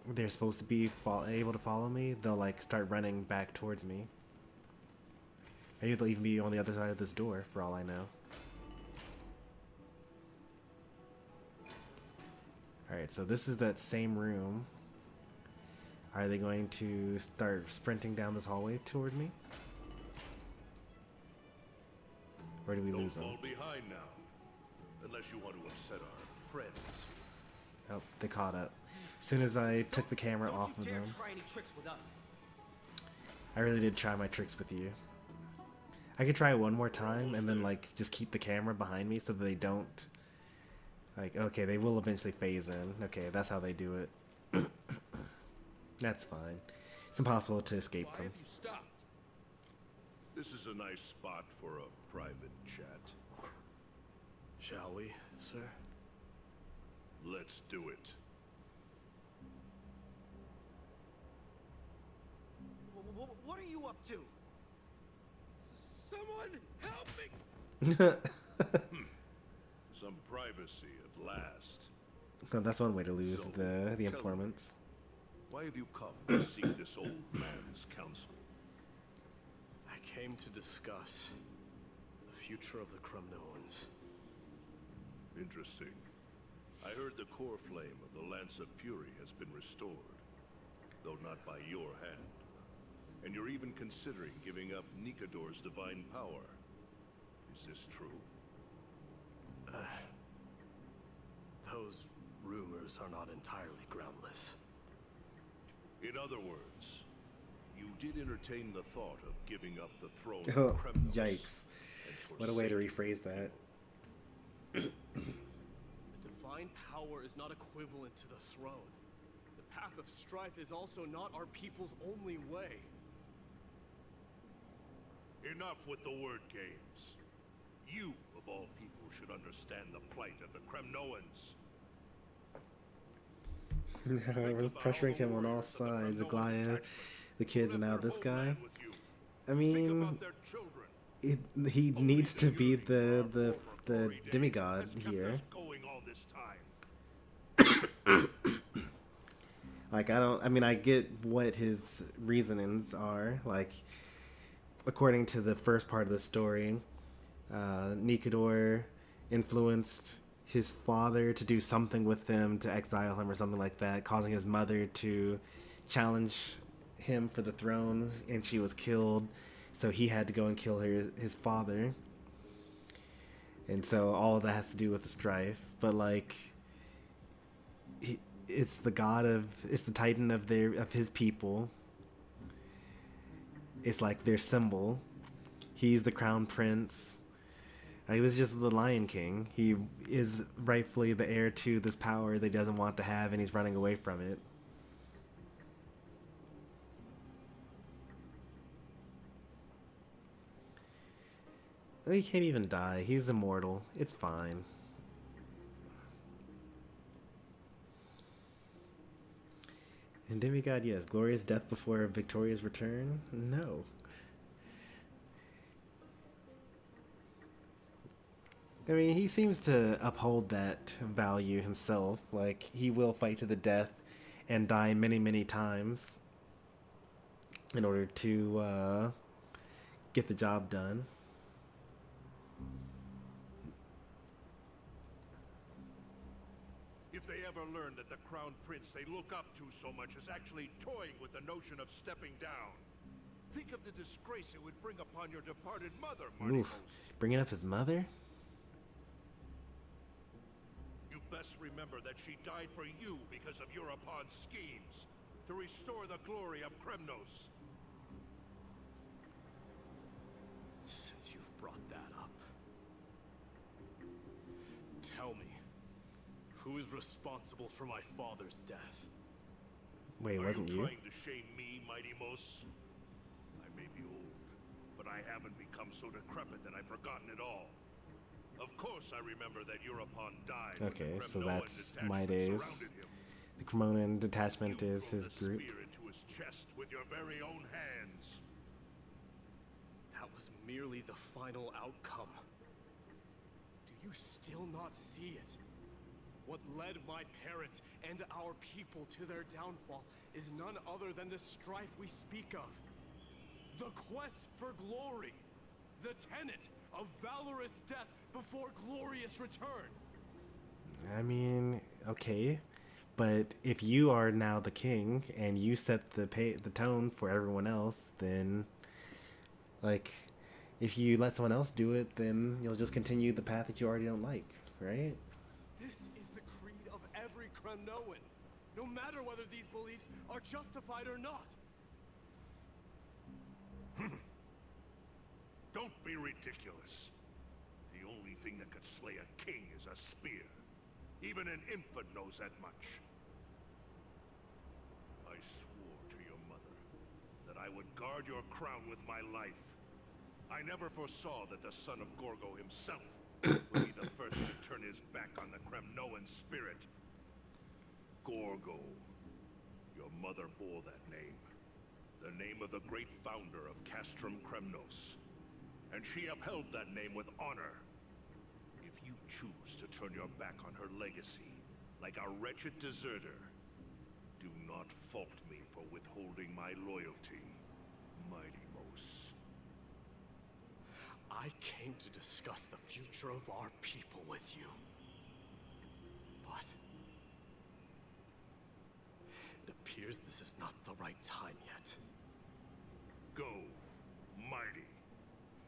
[SPEAKER 1] they're supposed to be able to follow me, they'll like start running back towards me. Maybe they'll even be on the other side of this door for all I know. Alright, so this is that same room. Are they going to start sprinting down this hallway towards me? Or do we lose them?
[SPEAKER 6] Don't fall behind now, unless you want to upset our friends.
[SPEAKER 1] Oh, they caught up. As soon as I took the camera off of them.
[SPEAKER 10] Try any tricks with us.
[SPEAKER 1] I really did try my tricks with you. I could try it one more time and then like just keep the camera behind me so that they don't like, okay, they will eventually phase in. Okay, that's how they do it. That's fine. It's impossible to escape
[SPEAKER 6] Why
[SPEAKER 1] them.
[SPEAKER 6] have you stopped? This is a nice spot for a private chat.
[SPEAKER 2] Shall we, sir?
[SPEAKER 6] Let's do it.
[SPEAKER 10] What are you up to? Someone help me!
[SPEAKER 6] Some privacy at last.
[SPEAKER 1] Well, that's one way to lose
[SPEAKER 6] So,
[SPEAKER 1] the
[SPEAKER 6] tell me,
[SPEAKER 1] informants.
[SPEAKER 6] Why have you come to seek this old man's counsel?
[SPEAKER 2] I came to discuss the future of the Kremnoans.
[SPEAKER 6] Interesting. I heard the core flame of the Lance of Fury has been restored, though not by your hand. And you're even considering giving up Nikador's divine power. Is this true?
[SPEAKER 2] Those rumors are not entirely groundless.
[SPEAKER 6] In other words, you did entertain the thought of giving up the throne
[SPEAKER 1] Oh,
[SPEAKER 6] of Kremnos.
[SPEAKER 1] yikes. What a way to rephrase that.
[SPEAKER 2] The divine power is not equivalent to the throne. The path of strife is also not our people's only way.
[SPEAKER 6] Enough with the word games. You, of all people, should understand the plight of the Kremnoans.
[SPEAKER 1] We're pressuring him on all sides. Aglaya, the kids, and now this guy. I mean, he needs to be the demigod here. Like, I mean, I get what his reasonings are. Like, according to the first part of the story, Nikador influenced his father to do something with him, to exile him or something like that, causing his mother to challenge him for the throne, and she was killed, so he had to go and kill his father. And so all of that has to do with the strife. But like, it's the titan of his people. It's like their symbol. He's the crown prince. Like, this is just the Lion King. He is rightfully the heir to this power that he doesn't want to have, and he's running away from it. He can't even die. He's immortal. It's fine. And demigod, yes. Glorious death before victorious return? No. I mean, he seems to uphold that value himself. Like, he will fight to the death and die many, many times in order to get the job done.
[SPEAKER 6] If they ever learn that the crown prince they look up to so much is actually toying with the notion of stepping down, think of the disgrace it would bring upon your departed mother,
[SPEAKER 1] Oof. Bringing up his mother?
[SPEAKER 6] You best remember that she died for you because of Europon's schemes to restore the glory of Kremnos.
[SPEAKER 2] Since you've brought that up, tell me, who is responsible for my father's death?
[SPEAKER 1] Wait, wasn't you?
[SPEAKER 6] Are you trying to shame me, Mighty Mos? I may be old, but I haven't become so decrepit that I've forgotten it all. Of course I remember that Europon died.
[SPEAKER 1] Okay, so that's my days. The Cremonian detachment is his group.
[SPEAKER 6] Into his chest with your very own hands.
[SPEAKER 2] That was merely the final outcome. Do you still not see it? What led my parents and our people to their downfall is none other than the strife we speak of. The quest for glory. The tenet of valorous death before glorious return.
[SPEAKER 1] I mean, okay. But if you are now the king and you set the tone for everyone else, then, like, if you let someone else do it, then you'll just continue the path that you already don't like, right?
[SPEAKER 2] This is the creed of every Kremnoan, no matter whether these beliefs are justified or not.
[SPEAKER 6] Don't be ridiculous. The only thing that could slay a king is a spear. Even an infant knows that much. I swore to your mother that I would guard your crown with my life. I never foresaw that the son of Gorgo himself would be the first to turn his back on the Kremnoan spirit. Gorgo. Your mother bore that name. The name of the great founder of Castrum Kremnos. And she upheld that name with honor. If you choose to turn your back on her legacy, like a wretched deserter, do not fault me for withholding my loyalty, Mighty Mos.
[SPEAKER 2] I came to discuss the future of our people with you. But it appears this is not the right time yet.
[SPEAKER 6] Go, mighty.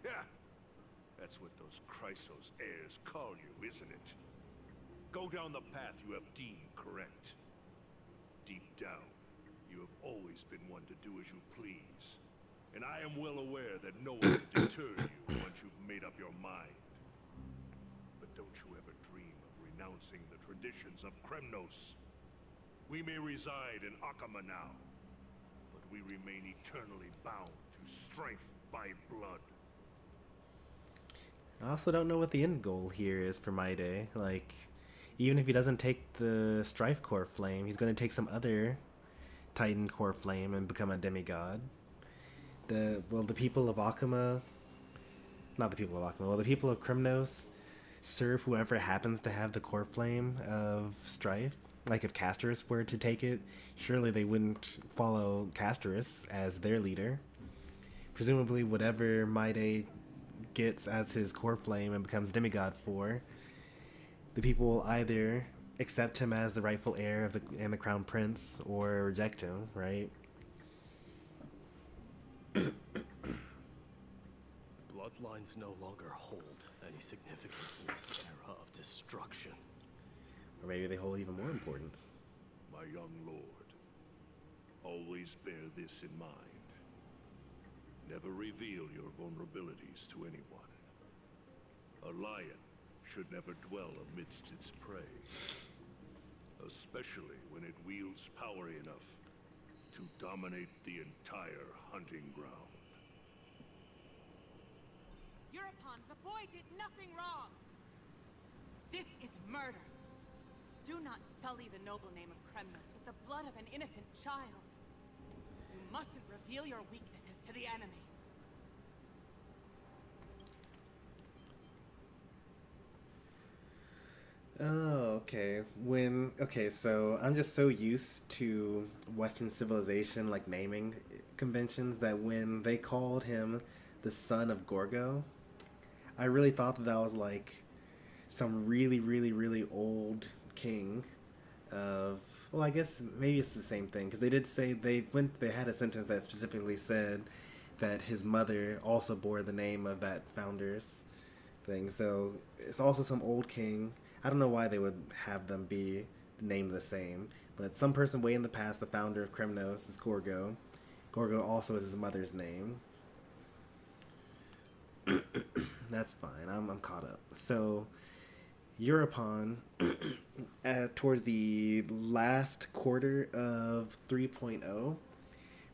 [SPEAKER 6] Yeah, that's what those Chrysos heirs call you, isn't it? Go down the path you have deemed correct. Deep down, you have always been one to do as you please. And I am well aware that no one can deter you once you've made up your mind. But don't you ever dream of renouncing the traditions of Kremnos. We may reside in Akama now, but we remain eternally bound to strife by blood.
[SPEAKER 1] I also don't know what the end goal here is for Maide. Like, even if he doesn't take the Strife Core Flame, he's going to take some other Titan Core Flame and become a demigod. The people of Akama, not the people of Akama, the people of Kremnos serve whoever happens to have the Core Flame of Strife. Like, if Castorus were to take it, surely they wouldn't follow Castorus as their leader. Presumably, whatever Maide gets as his Core Flame and becomes demigod for, the people will either accept him as the rightful heir of the Crown Prince or reject him, right?
[SPEAKER 2] Bloodlines no longer hold any significance in this era of destruction.
[SPEAKER 1] Or maybe they hold even more importance.
[SPEAKER 6] My young lord, always bear this in mind. Never reveal your vulnerabilities to anyone. A lion should never dwell amidst its prey, especially when it wields power enough to dominate the entire hunting ground.
[SPEAKER 13] European, the boy did nothing wrong! This is murder! Do not sully the noble name of Kremnos with the blood of an innocent child. You mustn't reveal your weaknesses to the enemy.
[SPEAKER 1] Oh, okay. So I'm just so used to Western civilization, like naming conventions, that when they called him the son of Gorgo, I really thought that was like some really, really, really old king of, well, I guess maybe it's the same thing, because they did say they had a sentence that specifically said that his mother also bore the name of that founder's thing. So it's also some old king. I don't know why they would have them be named the same, but some person way in the past, the founder of Kremnos, is Gorgo. Gorgo also is his mother's name. That's fine. I'm caught up. So European, towards the last quarter of 3.0,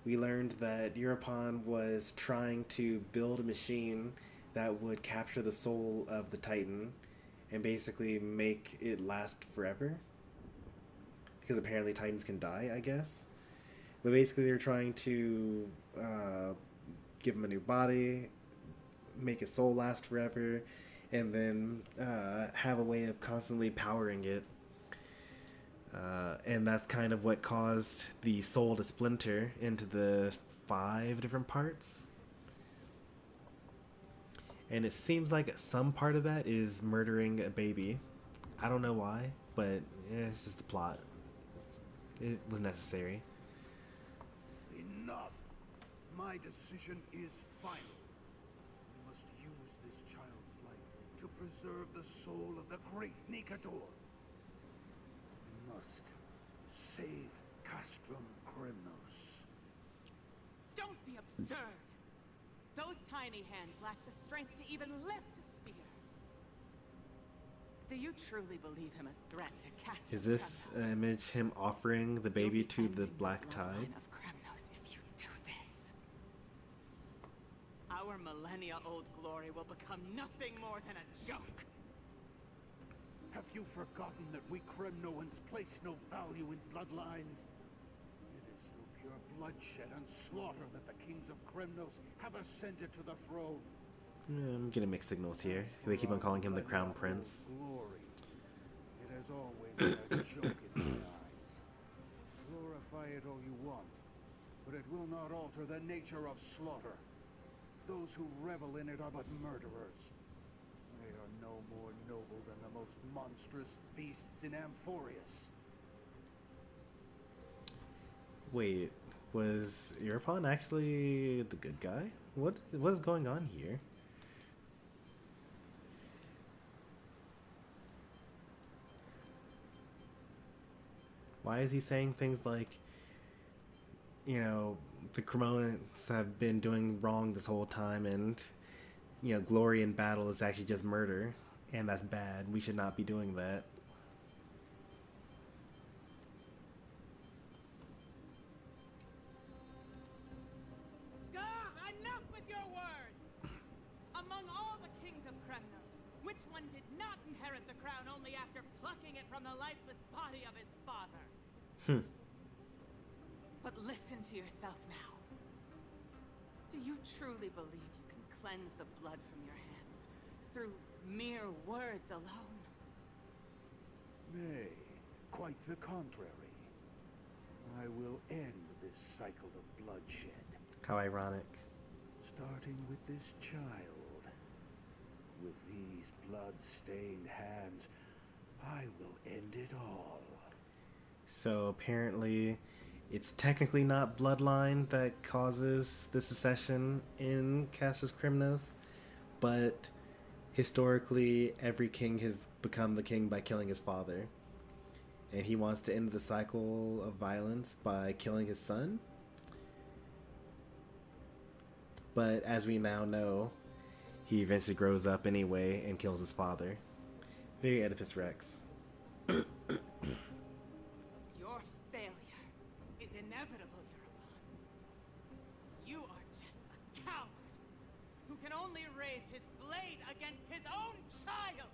[SPEAKER 1] we learned that European was trying to build a machine that would capture the soul of the Titan and basically make it last forever. Because apparently Titans can die, I guess. But basically they're trying to give him a new body, make his soul last forever, and then have a way of constantly powering it. And that's kind of what caused the soul to splinter into the 5 different parts. And it seems like some part of that is murdering a baby. I don't know why, but it's just the plot. It was necessary.
[SPEAKER 14] Enough! My decision is final. We must use this child's life to preserve the soul of the great Nikador. We must save Castrum Kremnos.
[SPEAKER 13] Don't be absurd! Those tiny hands lack the strength to even lift a spear. Do you truly believe him a threat to Castrum?
[SPEAKER 1] Is this image him offering the baby to the Black Tide?
[SPEAKER 13] Of Kremnos if you do this. Our millennia-old glory will become nothing more than a joke.
[SPEAKER 14] Have you forgotten that we Kremnoans place no value in bloodlines? It is through pure bloodshed and slaughter that the kings of Kremnos have ascended to the throne.
[SPEAKER 1] I'm getting mixed signals here. They keep on calling him the Crown Prince.
[SPEAKER 14] Glory. It has always been a joke in my eyes. Glorify it all you want, but it will not alter the nature of slaughter. Those who revel in it are but murderers. They are no more noble than the most monstrous beasts in Amphorius.
[SPEAKER 1] Wait, Was Irapon actually the good guy? What is going on here? Why is he saying things like, you know, the Cremonians have been doing wrong this whole time, and, you know, glory in battle is actually just murder, and that's bad. We should not be doing that.
[SPEAKER 13] Enough with your words! Among all the kings of Kremnos, which one did not inherit the crown only after plucking it from the lifeless body of his father? But listen to yourself now. Do you truly believe you can cleanse the blood from your hands through mere words alone?
[SPEAKER 14] Nay, quite the contrary. I will end this cycle of bloodshed.
[SPEAKER 1] How ironic.
[SPEAKER 14] Starting with this child. With these blood-stained hands, I will end it all.
[SPEAKER 1] So apparently, it's technically not bloodline that causes the secession in Castor's Kremnos, but historically, every king has become the king by killing his father. And he wants to end the cycle of violence by killing his son. But as we now know, he eventually grows up anyway and kills his father. Very Oedipus Rex.
[SPEAKER 13] Your failure is inevitable, Irapon. You are just a coward who can only raise his blade against his own child.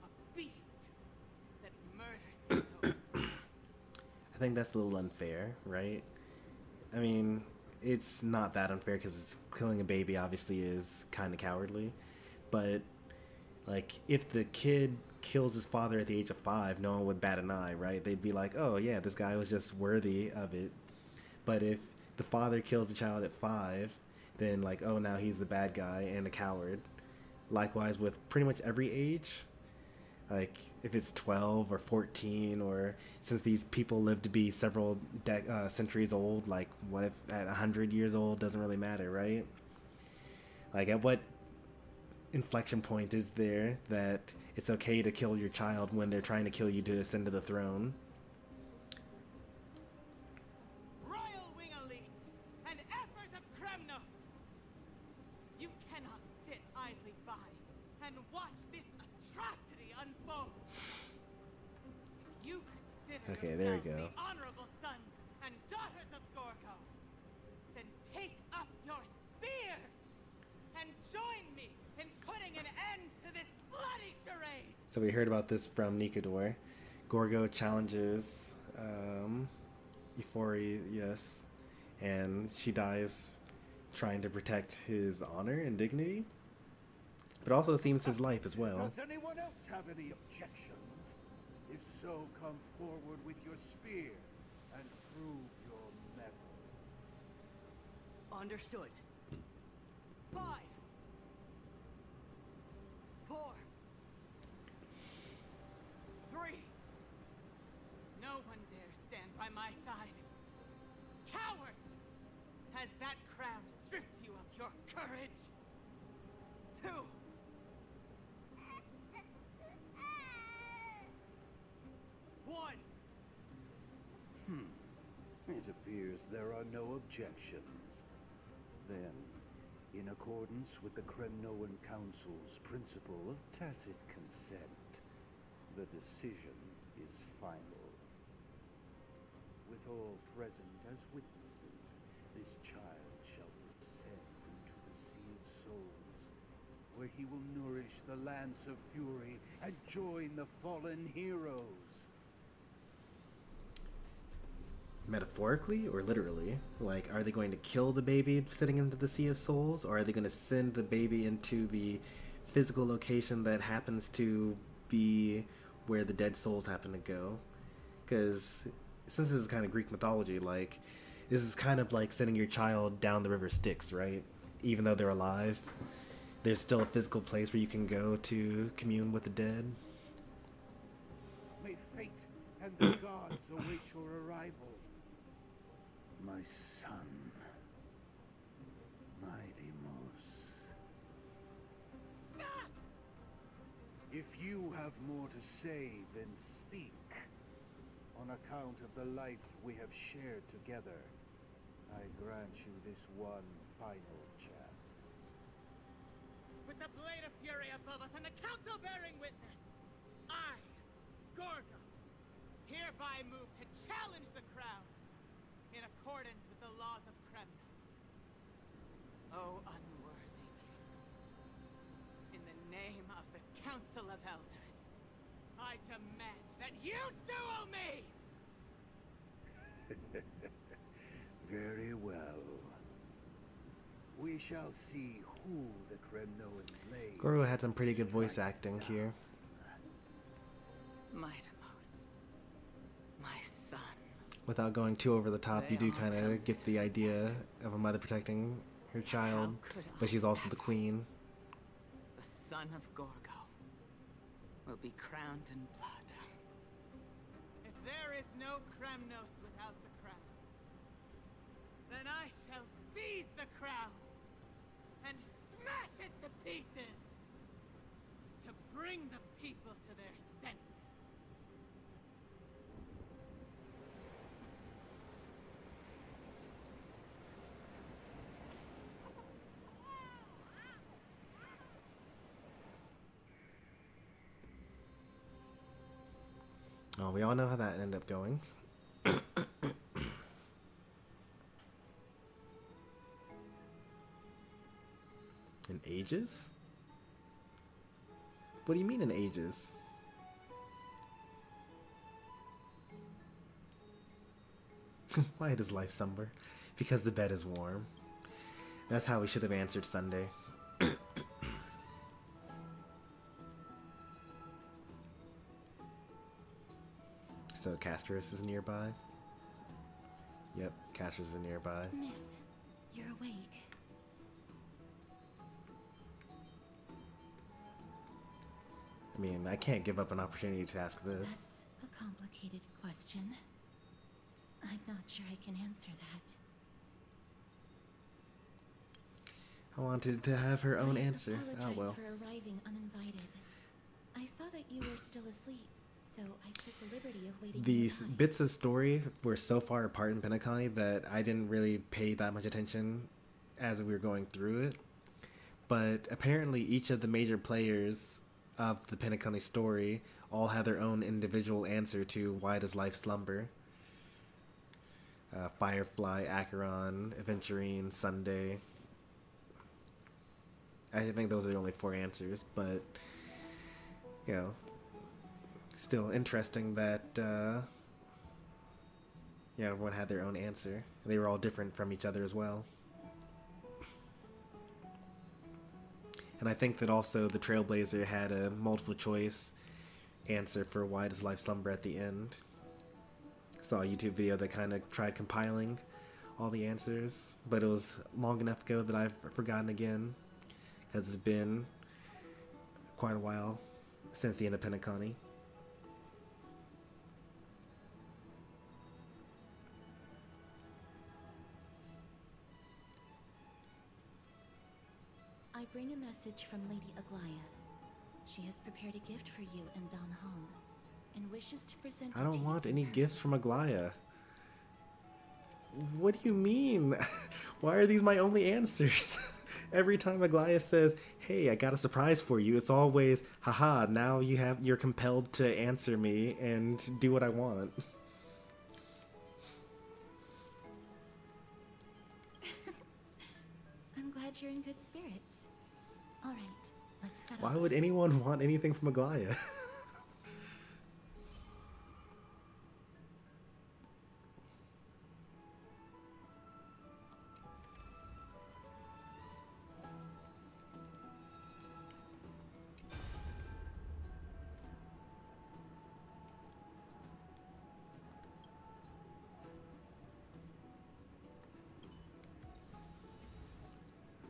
[SPEAKER 13] A beast that murders his own.
[SPEAKER 1] I think that's a little unfair, right? I mean, it's not that unfair because killing a baby obviously is kind of cowardly. But, like, if the kid kills his father at the age of 5, no one would bat an eye, right? They'd be like, oh yeah, this guy was just worthy of it. But if the father kills the child at 5, then like, oh, now he's the bad guy and a coward. Likewise with pretty much every age. Like, if it's 12 or 14, or since these people live to be several centuries old, like, what if at 100 years old? Doesn't really matter, right? Like, at what inflection point is there that it's okay to kill your child when they're trying to kill you to ascend to the throne?
[SPEAKER 13] Royal wing elites and efforts of Kremnos! You cannot sit idly by and watch this atrocity unfold. If you consider
[SPEAKER 1] Okay, there we
[SPEAKER 13] yourselves
[SPEAKER 1] go.
[SPEAKER 13] the honorable sons and daughters of Gorgo, then take up your spears and join me in putting an end to this bloody charade.
[SPEAKER 1] So we heard about this from Nicodor. Gorgo challenges Euphorius, and she dies trying to protect his honor and dignity, but also seems his life as well.
[SPEAKER 14] Does anyone else have any objections? If so, come forward with your spear and prove your mettle.
[SPEAKER 10] Understood.
[SPEAKER 13] 5, 4, 3. No one dare stand by my side. Cowards! Has that crown stripped you of your courage? 2. One.
[SPEAKER 14] It appears there are no objections. Then, in accordance with the Kremnoan Council's principle of tacit consent, the decision is final. With all present as witnesses, this child shall descend into the Sea of Souls, where he will nourish the Lance of Fury and join the fallen heroes.
[SPEAKER 1] Metaphorically or literally? Like, are they going to kill the baby sitting into the Sea of Souls, or are they going to send the baby into the physical location that happens to be where the dead souls happen to go? Because since this is kind of Greek mythology, like, this is kind of like sending your child down the river Styx, right? Even though they're alive, there's still a physical place where you can go to commune with the dead.
[SPEAKER 14] May fate and the gods await your arrival. My son. My Deimos.
[SPEAKER 13] Stop!
[SPEAKER 14] If you have more to say, then speak. On account of the life we have shared together, I grant you this one final chance.
[SPEAKER 13] With the blade of fury above us and the council bearing witness, I, Gorgo, hereby move to challenge the crown in accordance with the laws of Kremnos. O unworthy king, in the name of the Council of Elders, I demand that you duel me!
[SPEAKER 14] Very well. We shall see who the Kremnoan blade.
[SPEAKER 1] Goro had some pretty good voice acting here.
[SPEAKER 13] My Deimos, my son.
[SPEAKER 1] Without going too over the top, you do kind of get the idea of a mother protecting her child, but she's also the queen.
[SPEAKER 13] The son of Gorgo will be crowned in blood. If there is no Kremnos without the crown, then I shall seize the crown and smash it to pieces to bring the people to their senses.
[SPEAKER 1] Oh, we all know how that ended up going. In ages? What do you mean in ages? Why does life somber? Because the bed is warm. That's how we should have answered Sunday. So Castros is nearby. Yep, Castros is nearby.
[SPEAKER 5] Miss, you're awake.
[SPEAKER 1] I mean, I can't give up an opportunity to ask this.
[SPEAKER 5] That's a complicated question. I'm not sure I can answer that.
[SPEAKER 1] I wanted to have her own answer. Oh
[SPEAKER 5] Apologize
[SPEAKER 1] well.
[SPEAKER 5] for arriving uninvited. I saw that you were still asleep, so I took the liberty of waiting.
[SPEAKER 1] These bits of story were so far apart in Pinnacle that I didn't really pay that much attention as we were going through it. But apparently each of the major players of the Pinnacle story all had their own individual answer to why does life slumber. Firefly, Acheron, Aventurine, Sunday. I think those are the only 4 answers, but, you know, still interesting that, everyone had their own answer. They were all different from each other as well. And I think that also the Trailblazer had a multiple choice answer for why does life slumber at the end. Saw a YouTube video that kind of tried compiling all the answers, but it was long enough ago that I've forgotten again, because it's been quite a while since the Independent Connie.
[SPEAKER 5] I bring a message from Lady Aglaya. She has prepared a gift for you and Don Hong, and wishes to present it
[SPEAKER 1] I don't
[SPEAKER 5] to
[SPEAKER 1] want
[SPEAKER 5] you
[SPEAKER 1] any
[SPEAKER 5] first.
[SPEAKER 1] gifts from Aglaya. What do you mean? Why are these my only answers? Every time Aglaya says, "Hey, I got a surprise for you," it's always, "Haha, now you're compelled to answer me and do what I want."
[SPEAKER 5] I'm glad you're in good spirits. All right, let's set
[SPEAKER 1] Why
[SPEAKER 5] off.
[SPEAKER 1] would anyone want anything from Aglaya?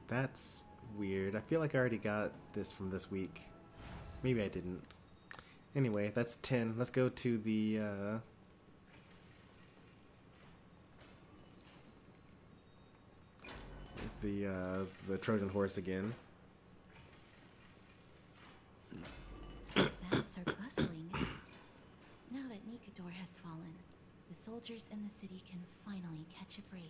[SPEAKER 1] That's weird. I feel like I already got this from this week. Maybe I didn't. Anyway, that's 10. Let's go to the the Trojan horse again.
[SPEAKER 5] Bats are bustling. Now that Encoder has fallen, the soldiers in the city can finally catch a break.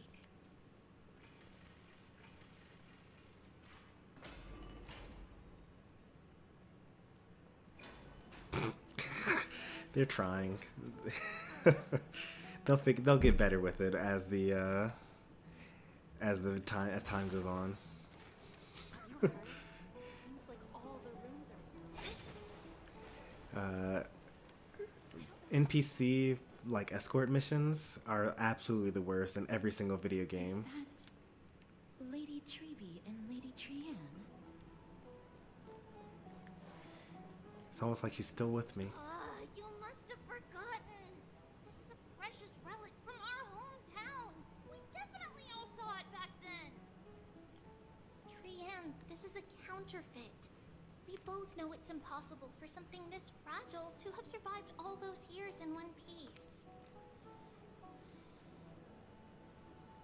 [SPEAKER 1] They're trying. They'll get better with it as time goes on.
[SPEAKER 3] You heard? Seems like all the rooms are
[SPEAKER 1] NPC like escort missions are absolutely the worst in every single video game.
[SPEAKER 5] Is that Lady Treby and Lady Trianne?
[SPEAKER 1] It's almost like she's still with me.
[SPEAKER 4] You must have forgotten. This is a precious relic from our hometown. We definitely all saw it back then. Trianne, this is a counterfeit. We both know it's impossible for something this fragile to have survived all those years in one piece.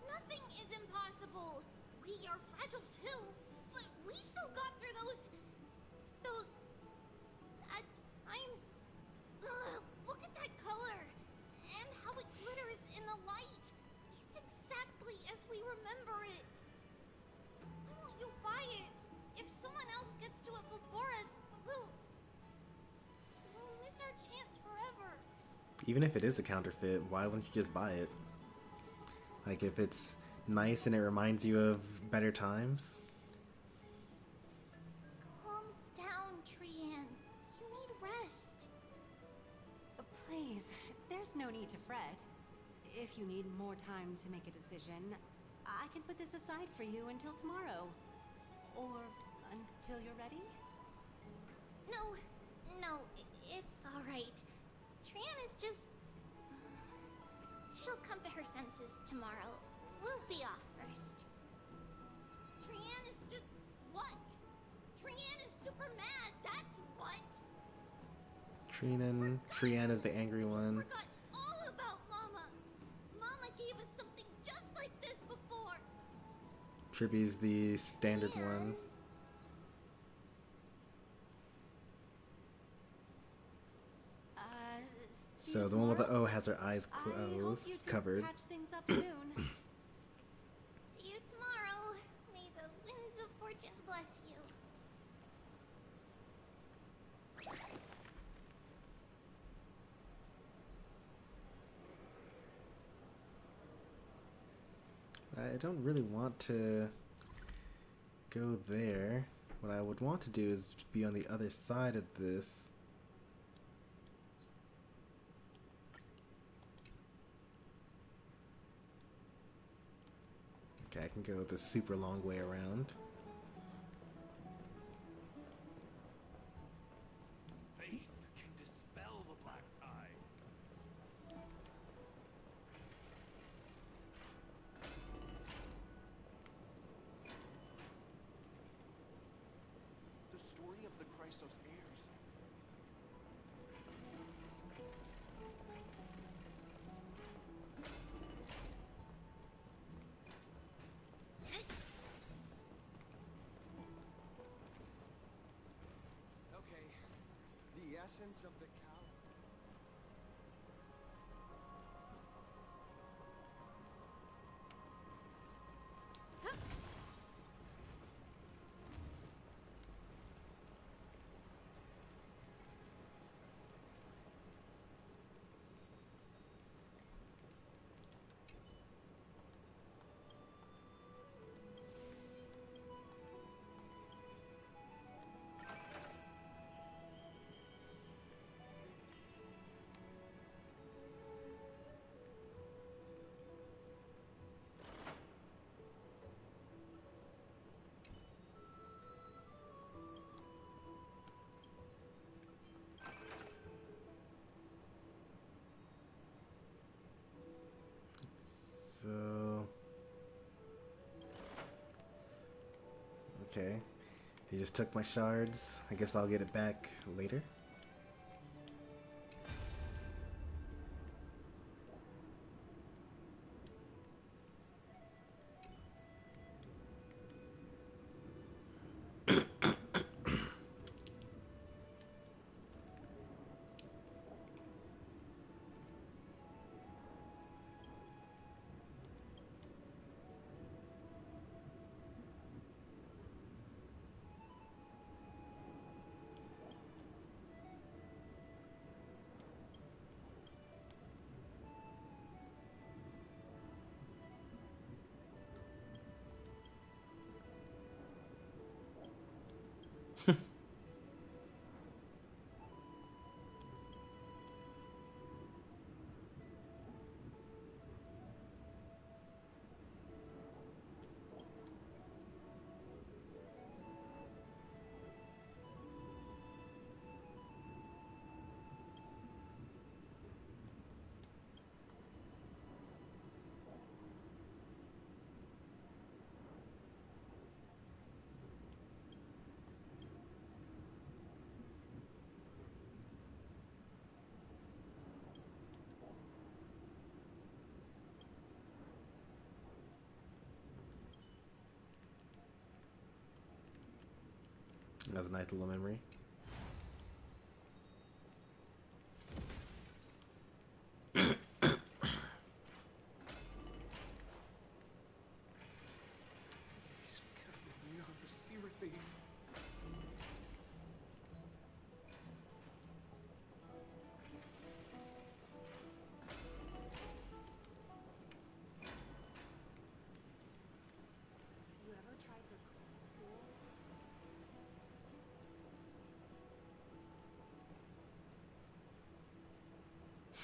[SPEAKER 4] Nothing is impossible. We are fragile too, but we still got through those sad times. Look at that color and how it glitters in the light. It's exactly as we remember it. Why won't you buy it? If someone else gets to it before us, we'll miss our chance forever.
[SPEAKER 1] Even if it is a counterfeit, why wouldn't you just buy it? Like, if it's nice and it reminds you of better times.
[SPEAKER 4] Calm down, Trianne. You need rest.
[SPEAKER 15] Please, there's no need to fret. If you need more time to make a decision, I can put this aside for you until tomorrow. Or until you're ready?
[SPEAKER 4] No, it's alright. Trianne is just... She'll come to her senses tomorrow. We'll be off first. Trianne is just... what? Trianne is super mad, that's what!
[SPEAKER 1] Trianne is the angry one.
[SPEAKER 4] Forgotten all about Mama! Mama gave us something just like this before!
[SPEAKER 1] Triby's the standard one. So the one with the O has her eyes closed, covered.
[SPEAKER 15] Catch things up soon.
[SPEAKER 4] See you tomorrow. May the winds of fortune bless you.
[SPEAKER 1] I don't really want to go there. What I would want to do is be on the other side of this. Okay, I can go the super long way around.
[SPEAKER 8] Faith can dispel the black tide.
[SPEAKER 10] The story of the Chrysos heirs. Okay, the essence of the cow.
[SPEAKER 1] So... okay. He just took my shards. I guess I'll get it back later. That's a nice little memory.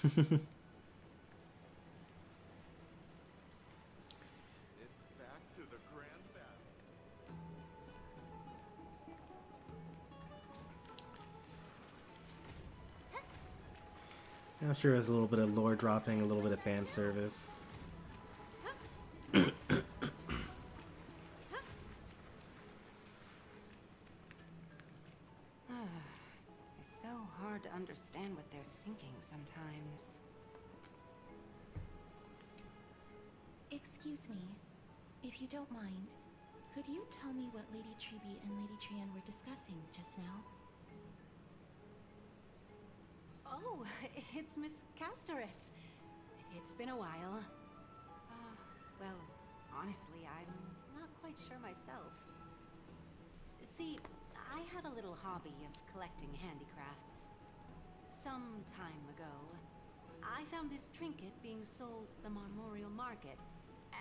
[SPEAKER 12] It's back to the grand battle.
[SPEAKER 1] I'm sure there's a little bit of lore dropping, a little bit of fan service.
[SPEAKER 15] It's so hard to understand what they're thinking sometimes.
[SPEAKER 5] Excuse me, if you don't mind, could you tell me what Lady Treby and Lady Trian were discussing just now?
[SPEAKER 15] Oh, it's Miss Castoris. It's been a while. Well, honestly, I'm not quite sure myself. See, I have a little hobby of collecting handicrafts. Some time ago, I found this trinket being sold at the Memorial Market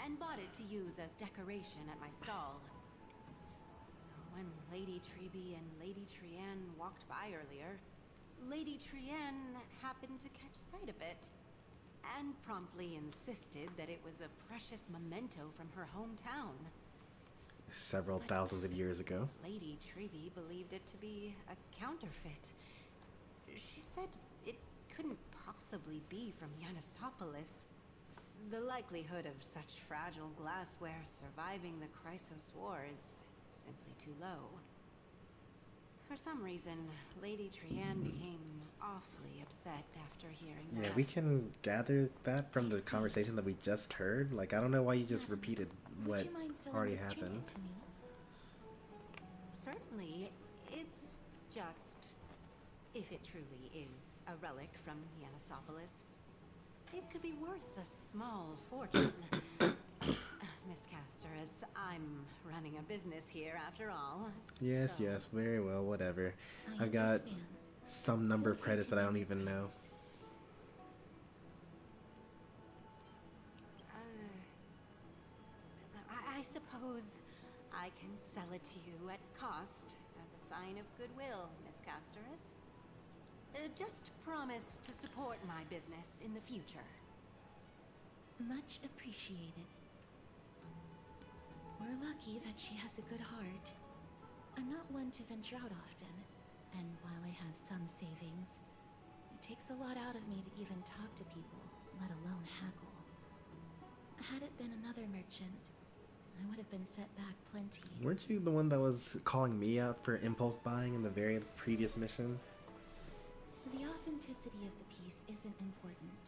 [SPEAKER 15] and bought it to use as decoration at my stall. When Lady Treby and Lady Trian walked by earlier, Lady Trian happened to catch sight of it and promptly insisted that it was a precious memento from her hometown.
[SPEAKER 1] Several thousands of years ago.
[SPEAKER 15] Lady Treby believed it to be a counterfeit. She said it couldn't possibly be from Yanisopolis. The likelihood of such fragile glassware surviving the Chrysos War is simply too low. For some reason, Lady Trian became awfully upset after hearing that.
[SPEAKER 1] Yeah, we can gather that from the conversation that we just heard. Like, I don't know why you just repeated what already happened.
[SPEAKER 15] Certainly. It's just, if it truly is a relic from Yanisopolis, it could be worth a small fortune. Miss Castoris, I'm running a business here after all.
[SPEAKER 1] Yes, yes, very well, whatever. I've got some number of credits that I don't even know.
[SPEAKER 15] I suppose I can sell it to you at cost as a sign of goodwill, Miss Castoris. Just promise to support my business in the future.
[SPEAKER 5] Much appreciated. We're lucky that she has a good heart. I'm not one to venture out often, and while I have some savings, it takes a lot out of me to even talk to people, let alone haggle. Had it been another merchant, I would have been set back plenty.
[SPEAKER 1] Weren't you the one that was calling me out for impulse buying in the very previous mission?
[SPEAKER 5] The authenticity of the piece isn't important.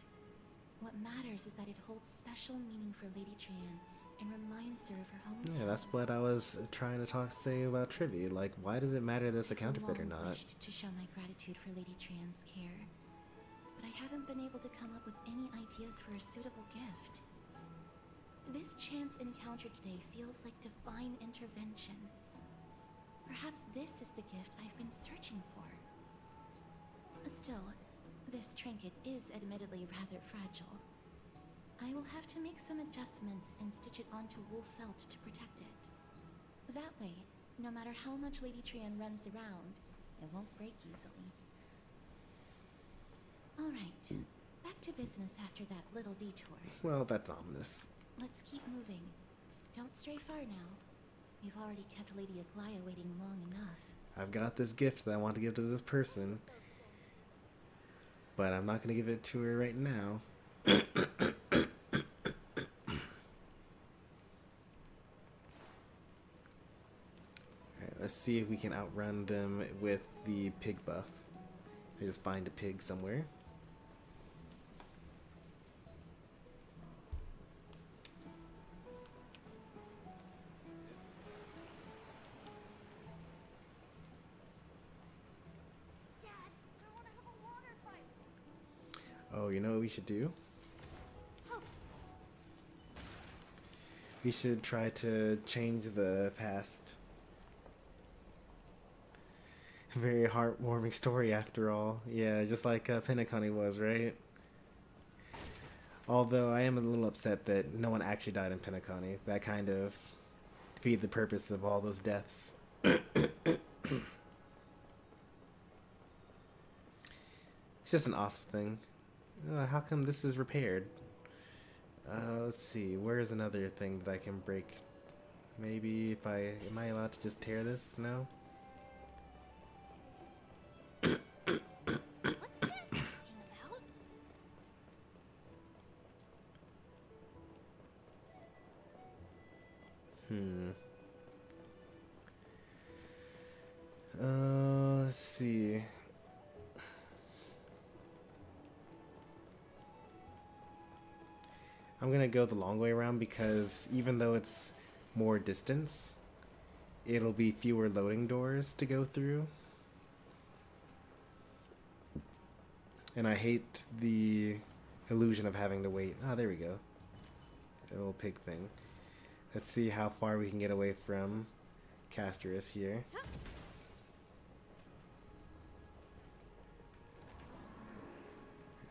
[SPEAKER 5] What matters is that it holds special meaning for Lady Trian and reminds her of her hometown.
[SPEAKER 1] Yeah, that's what I was trying to say about Trivy. Like, why does it matter that it's a counterfeit or not?
[SPEAKER 5] I wished to show my gratitude for Lady Trian's care, but I haven't been able to come up with any ideas for a suitable gift. This chance encounter today feels like divine intervention. Perhaps this is the gift I've been searching for. Still, this trinket is admittedly rather fragile. I will have to make some adjustments and stitch it onto wool felt to protect it. That way, no matter how much Lady Trian runs around, it won't break easily. Alright, back to business after that little detour.
[SPEAKER 1] Well, that's ominous.
[SPEAKER 5] Let's keep moving. Don't stray far now. You've already kept Lady Aglaya waiting long enough.
[SPEAKER 1] I've got this gift that I want to give to this person, but I'm not going to give it to her right now. Alright, let's see if we can outrun them with the pig buff. I just find a pig somewhere. Oh, you know what we should do? We should try to change the past. Very heartwarming story after all. Yeah, just like Penacony was, right? Although I am a little upset that no one actually died in Penacony. That kind of defeated the purpose of all those deaths. It's just an awesome thing. How come this is repaired? Let's see. Where is another thing that I can break? Maybe if am I allowed to just tear this? No?
[SPEAKER 4] What's Dad talking about?
[SPEAKER 1] Let's see. I'm gonna go the long way around because even though it's more distance, it'll be fewer loading doors to go through. And I hate the illusion of having to wait. Ah, there we go. A little pig thing. Let's see how far we can get away from Casterus here.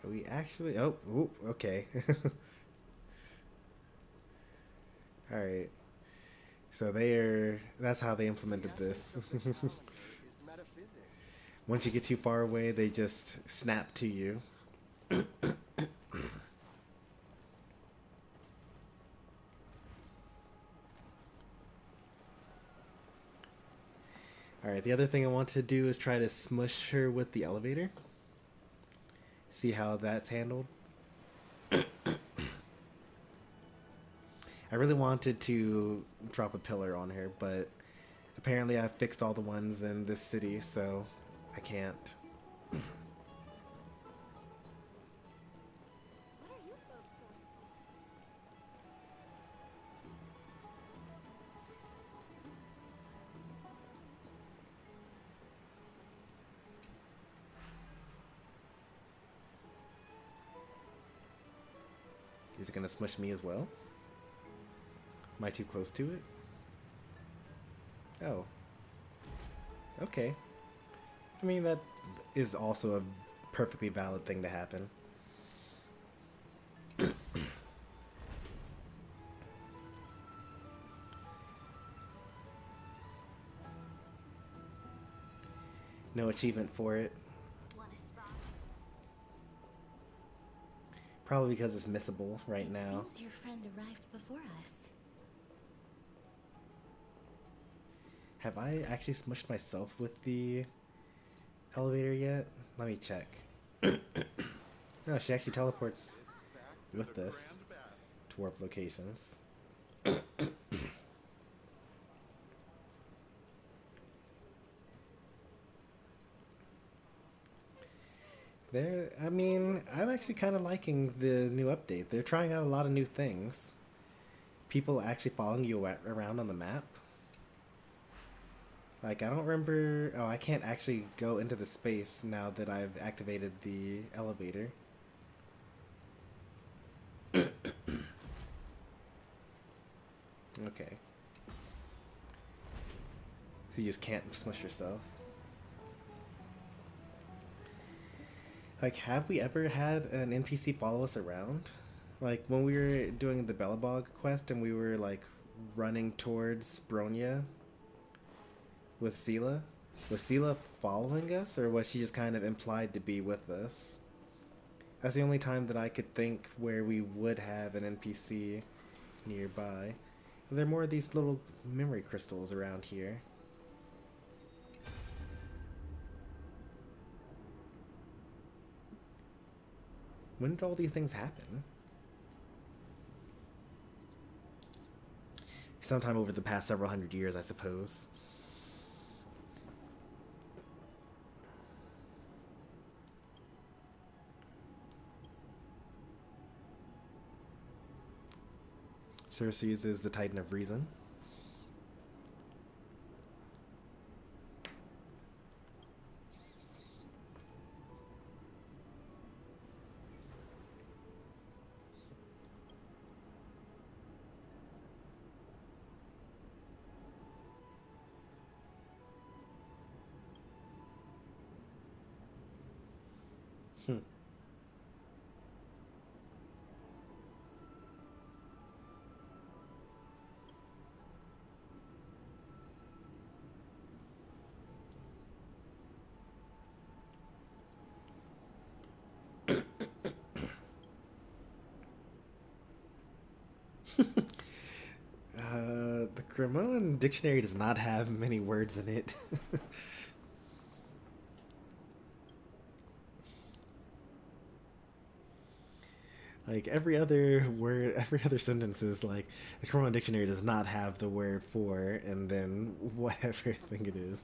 [SPEAKER 1] Are we actually... Oh, ooh, okay. Alright. So that's how they implemented this. Once you get too far away, they just snap to you. Alright, the other thing I want to do is try to smush her with the elevator. See how that's handled. I really wanted to drop a pillar on her, but apparently I've fixed all the ones in this city, so I can't.
[SPEAKER 4] What are you folks going to do?
[SPEAKER 1] Is it gonna smush me as well? Am I too close to it? Oh. Okay. I mean, that is also a perfectly valid thing to happen. No achievement for it. Probably because it's missable right now.
[SPEAKER 5] Seems your friend arrived before us.
[SPEAKER 1] Have I actually smushed myself with the elevator yet? Let me check. No, she actually teleports with this to warp locations. I mean, I'm actually kind of liking the new update. They're trying out a lot of new things. People actually following you around on the map. Like, I don't remember... Oh, I can't actually go into the space now that I've activated the elevator. Okay. So you just can't smush yourself. Like, have we ever had an NPC follow us around? Like, when we were doing the Bellabog quest and we were, like, running towards Bronya with Sela? Was Sela following us, or was she just kind of implied to be with us? That's the only time that I could think where we would have an NPC nearby. There are more of these little memory crystals around here. When did all these things happen? Sometime over the past several hundred years, I suppose. Cersei's is the Titan of Reason. The Cremoan dictionary does not have many words in it. Like every other word, every other sentence is like the Cremoan dictionary does not have the word for, and then whatever thing it is.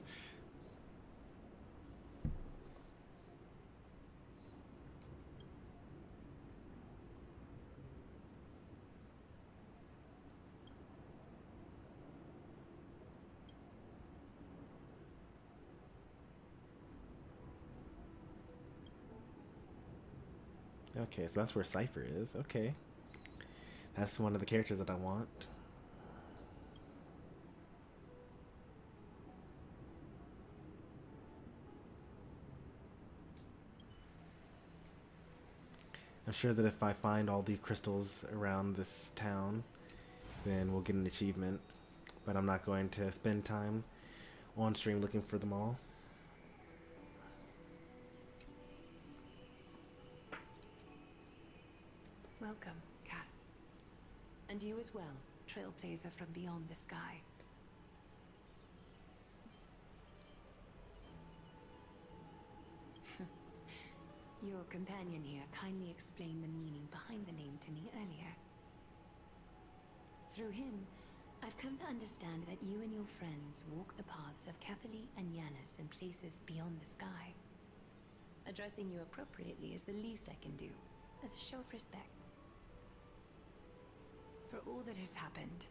[SPEAKER 1] Okay, so that's where Cypher is. Okay. That's one of the characters that I want. I'm sure that if I find all the crystals around this town, then we'll get an achievement. But I'm not going to spend time on stream looking for them all.
[SPEAKER 3] Welcome, Cass. And you as well, trailblazer from beyond the sky. Your companion here kindly explained the meaning behind the name to me earlier. Through him, I've come to understand that you and your friends walk the paths of Cathali and Yanis in places beyond the sky. Addressing you appropriately is the least I can do, as a show of respect. For all that has happened,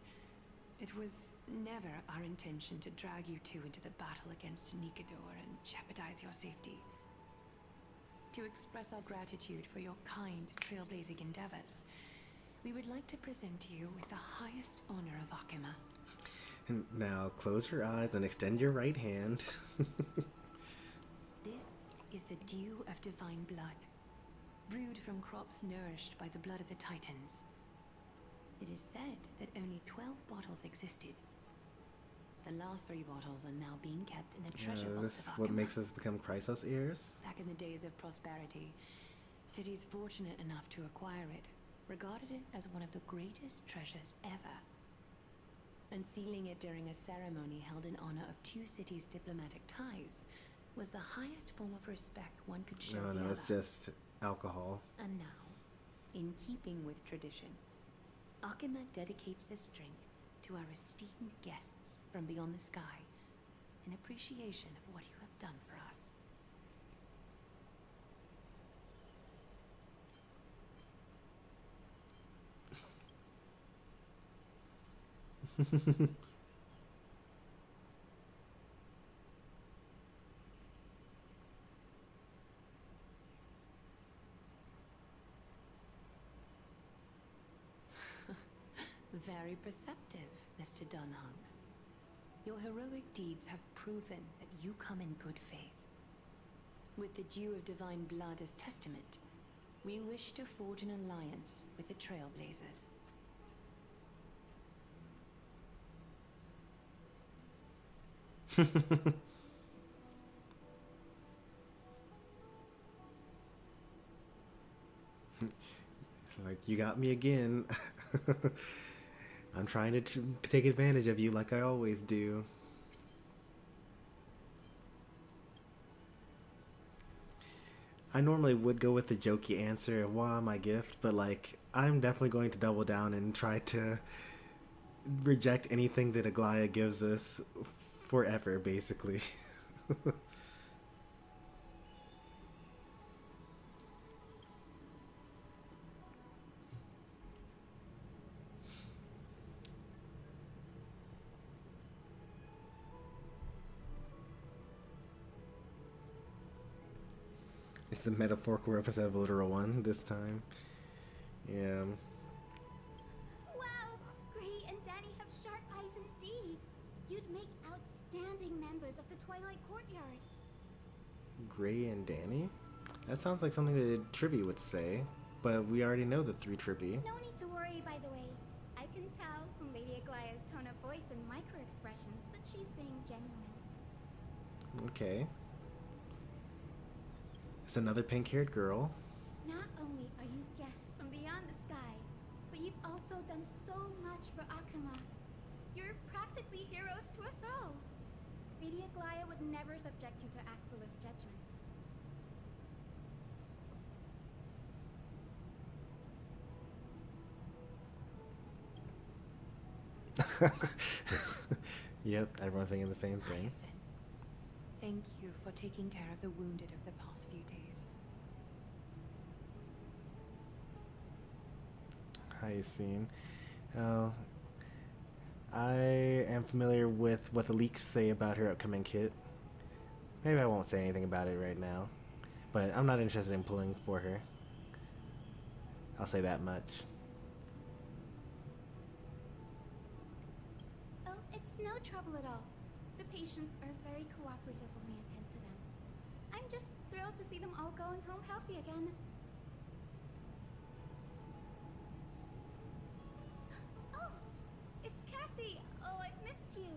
[SPEAKER 3] it was never our intention to drag you two into the battle against Encoder and jeopardize your safety. To express our gratitude for your kind, trailblazing endeavors, we would like to present you with the highest honor of Akima.
[SPEAKER 1] Now close your eyes and extend your right hand.
[SPEAKER 3] This is the dew of divine blood, brewed from crops nourished by the blood of the Titans. It is said that only 12 bottles existed. The last 3 bottles are now being kept in the treasure vault
[SPEAKER 1] This
[SPEAKER 3] of
[SPEAKER 1] is what
[SPEAKER 3] Akima.
[SPEAKER 1] makes us become Chrysos heirs.
[SPEAKER 3] Back in the days of prosperity, cities fortunate enough to acquire it regarded it as one of the greatest treasures ever. Unsealing it during a ceremony held in honor of 2 cities' diplomatic ties was the highest form of respect one could show the other.
[SPEAKER 1] It's just alcohol.
[SPEAKER 3] And now, in keeping with tradition, Akima dedicates this drink to our esteemed guests from beyond the sky in appreciation of what you have done for us. Very perceptive, Mr. Dunhung. Your heroic deeds have proven that you come in good faith. With the dew of divine blood as testament, we wish to forge an alliance with the Trailblazers.
[SPEAKER 1] Like, you got me again. I'm trying to take advantage of you like I always do. I normally would go with the jokey answer of why my gift, but like, I'm definitely going to double down and try to reject anything that Aglaya gives us forever, basically. It's a metaphorical reference of a literal one this time. Yeah.
[SPEAKER 4] Wow! Gray and Danny have sharp eyes indeed. You'd make outstanding members of the Twilight Courtyard.
[SPEAKER 1] Gray and Danny? That sounds like something that Tribby would say, but we already know the 3 Tribby.
[SPEAKER 4] No need to worry, by the way. I can tell from Lady Aglaya's tone of voice and micro-expressions that she's being genuine.
[SPEAKER 1] Okay. It's another pink-haired girl.
[SPEAKER 4] Not only are you guests from beyond the sky, but you've also done so much for Akuma. You're practically heroes to us all. Lady Aglaya would never subject you to Aquila's judgment.
[SPEAKER 1] Yep, everyone's thinking the same thing.
[SPEAKER 3] Listen, thank you for taking care of the wounded of the past few days.
[SPEAKER 1] Hyacinth. Oh, I am familiar with what the leaks say about her upcoming kit. Maybe I won't say anything about it right now, but I'm not interested in pulling for her. I'll say that much.
[SPEAKER 4] Oh, it's no trouble at all. The patients are very cooperative when we attend to them. I'm just thrilled to see them all going home healthy again. Oh, it's Cassie. Oh, I've missed you.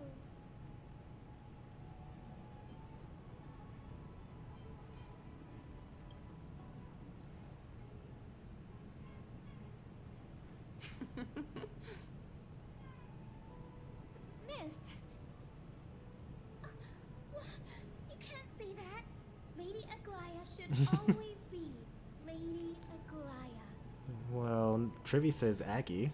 [SPEAKER 4] Miss. You can't say that. Lady Aglaya should always be Lady Aglaya.
[SPEAKER 1] Well, Trivy says Aggie.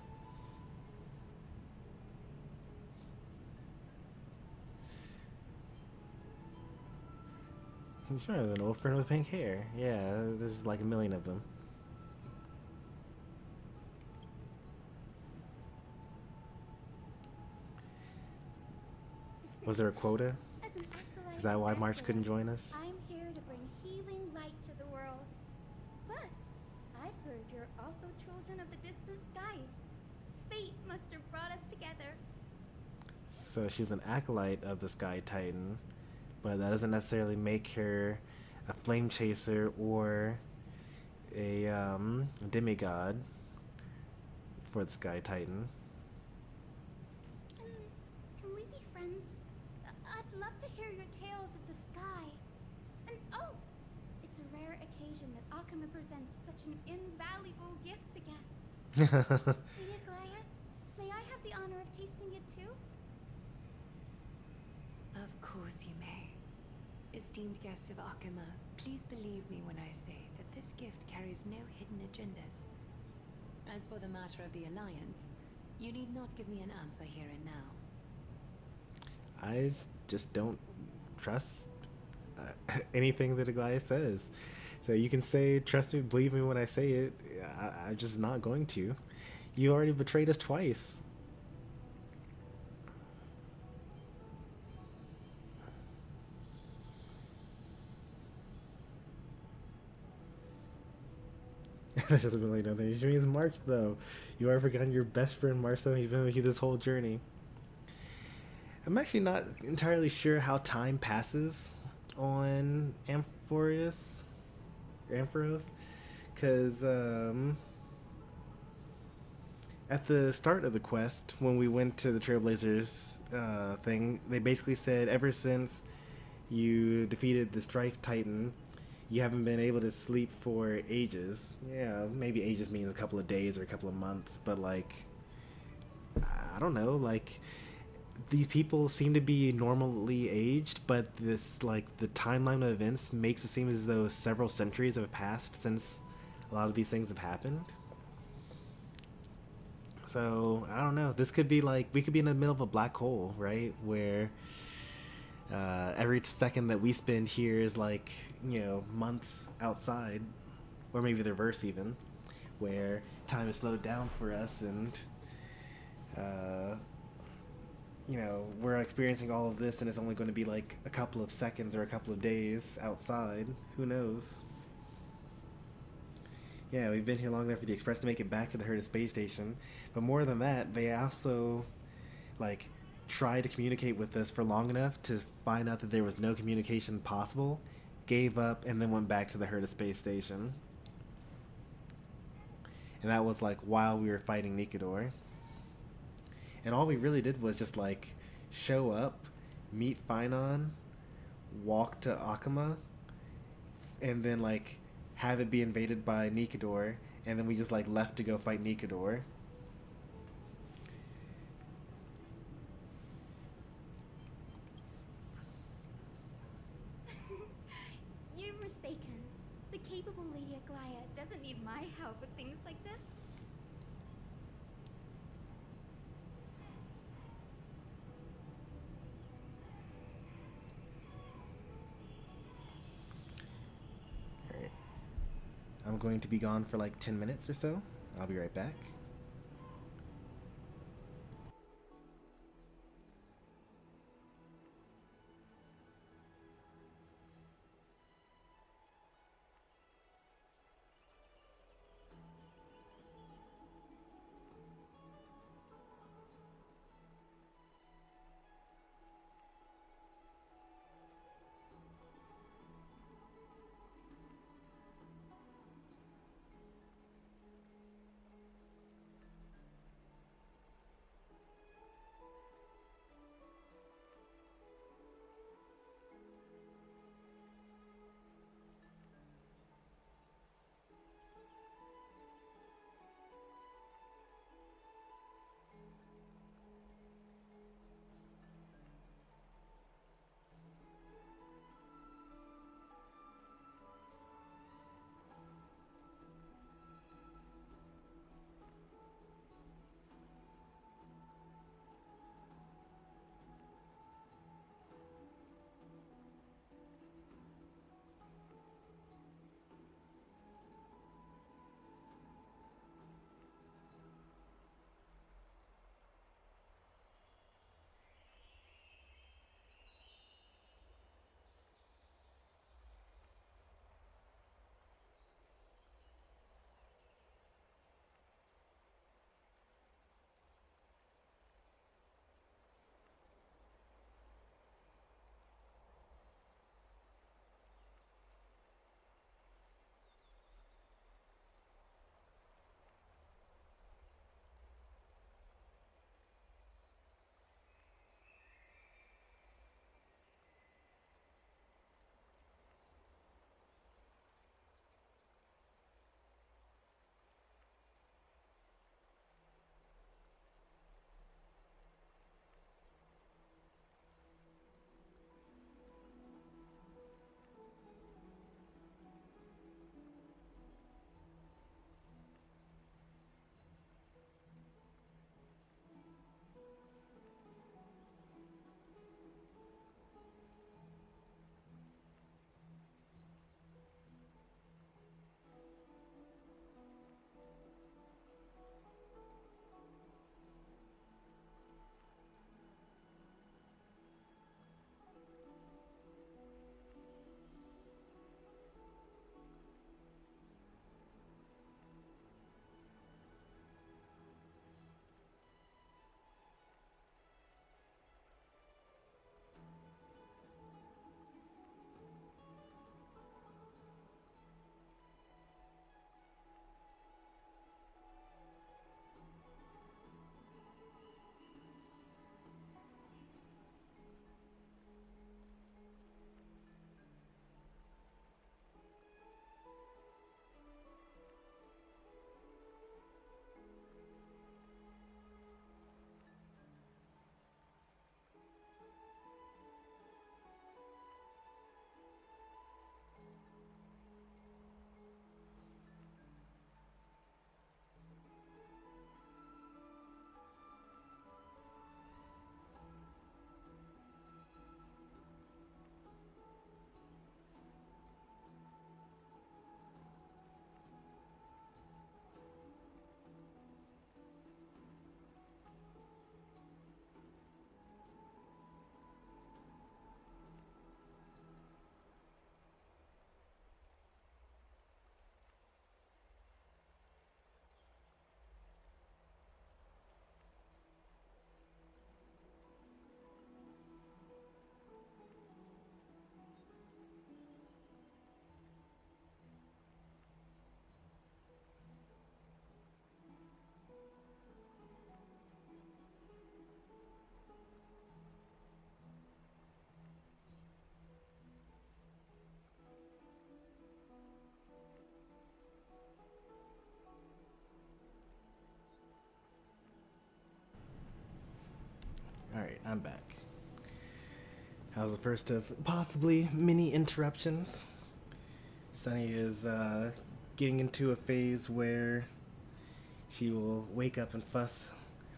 [SPEAKER 1] Sure, an old friend with pink hair. Yeah, there's like a million of them. Was there a quota?
[SPEAKER 4] As an acolyte
[SPEAKER 1] Is that why
[SPEAKER 4] of
[SPEAKER 1] March couldn't
[SPEAKER 4] Aquila's,
[SPEAKER 1] join us?
[SPEAKER 4] I'm here to bring healing light to the world. Plus, I've heard you're also children of the distant skies. Fate must have brought us together.
[SPEAKER 1] So she's an acolyte of the Sky Titan, but that doesn't necessarily make her a flame chaser or a demigod for the Sky Titan.
[SPEAKER 4] Can we be friends? I'd love to hear your tales of the sky. And oh, it's a rare occasion that Akuma presents such an invaluable gift to guests. Lady Aglaya, may I have the honor of tasting it too?
[SPEAKER 3] Of course you may. Esteemed guests of Akuma, please believe me when I say that this gift carries no hidden agendas. As for the matter of the Alliance, you need not give me an answer here and now.
[SPEAKER 1] I just don't trust anything that Aglaya says. So you can say, trust me, believe me when I say it. I'm just not going to. You already betrayed us twice. That doesn't really know that. Which means March, though. You already forgotten your best friend, Marcel. He's been with you this whole journey. I'm actually not entirely sure how time passes on Amphoros, because at the start of the quest, when we went to the Trailblazers thing, they basically said ever since you defeated the Strife Titan, you haven't been able to sleep for ages. Yeah, maybe ages means a couple of days or a couple of months, but like, I don't know, like, these people seem to be normally aged, but this, like, the timeline of events makes it seem as though several centuries have passed since a lot of these things have happened. So, I don't know. This could be like, we could be in the middle of a black hole, right? Where every second that we spend here is like, you know, months outside, or maybe the reverse even, where time is slowed down for us and you know, we're experiencing all of this and it's only going to be like a couple of seconds or a couple of days outside. Who knows? Yeah, we've been here long enough for the Express to make it back to the Herta space station. But more than that, they also, like, tried to communicate with us for long enough to find out that there was no communication possible. gave up, and then went back to the Herta space station. And that was like while we were fighting Nikador. And all we really did was just like show up, meet Phainon, walk to Akama, and then like have it be invaded by Nikador, and then we just like left to go fight Nikador.
[SPEAKER 16] You're mistaken. The capable Lady Aglaya doesn't need my help with things like this.
[SPEAKER 1] Alright. I'm going to be gone for like 10 minutes or so. I'll be right back. I'm back. That was the first of possibly many interruptions. Sunny is getting into a phase where she will wake up and fuss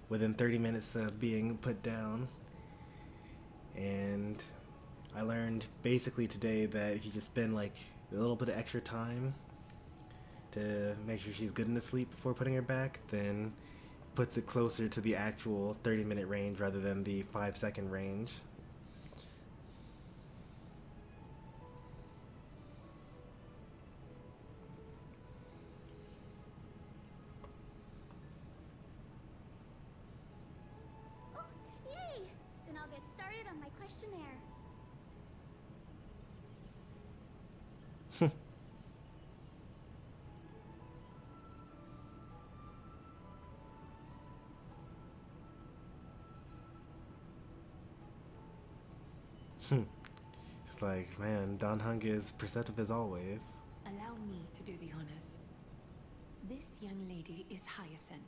[SPEAKER 1] within 30 minutes of being put down. And I learned basically today that if you just spend like a little bit of extra time to make sure she's good in the sleep before putting her back, then puts it closer to the actual 30-minute range rather than the 5-second range.
[SPEAKER 16] Oh, yay! Then I'll get started on my questionnaire.
[SPEAKER 1] It's like, man, Don Hung is perceptive as always.
[SPEAKER 3] Allow me to do the honors. This young lady is Hyacinth,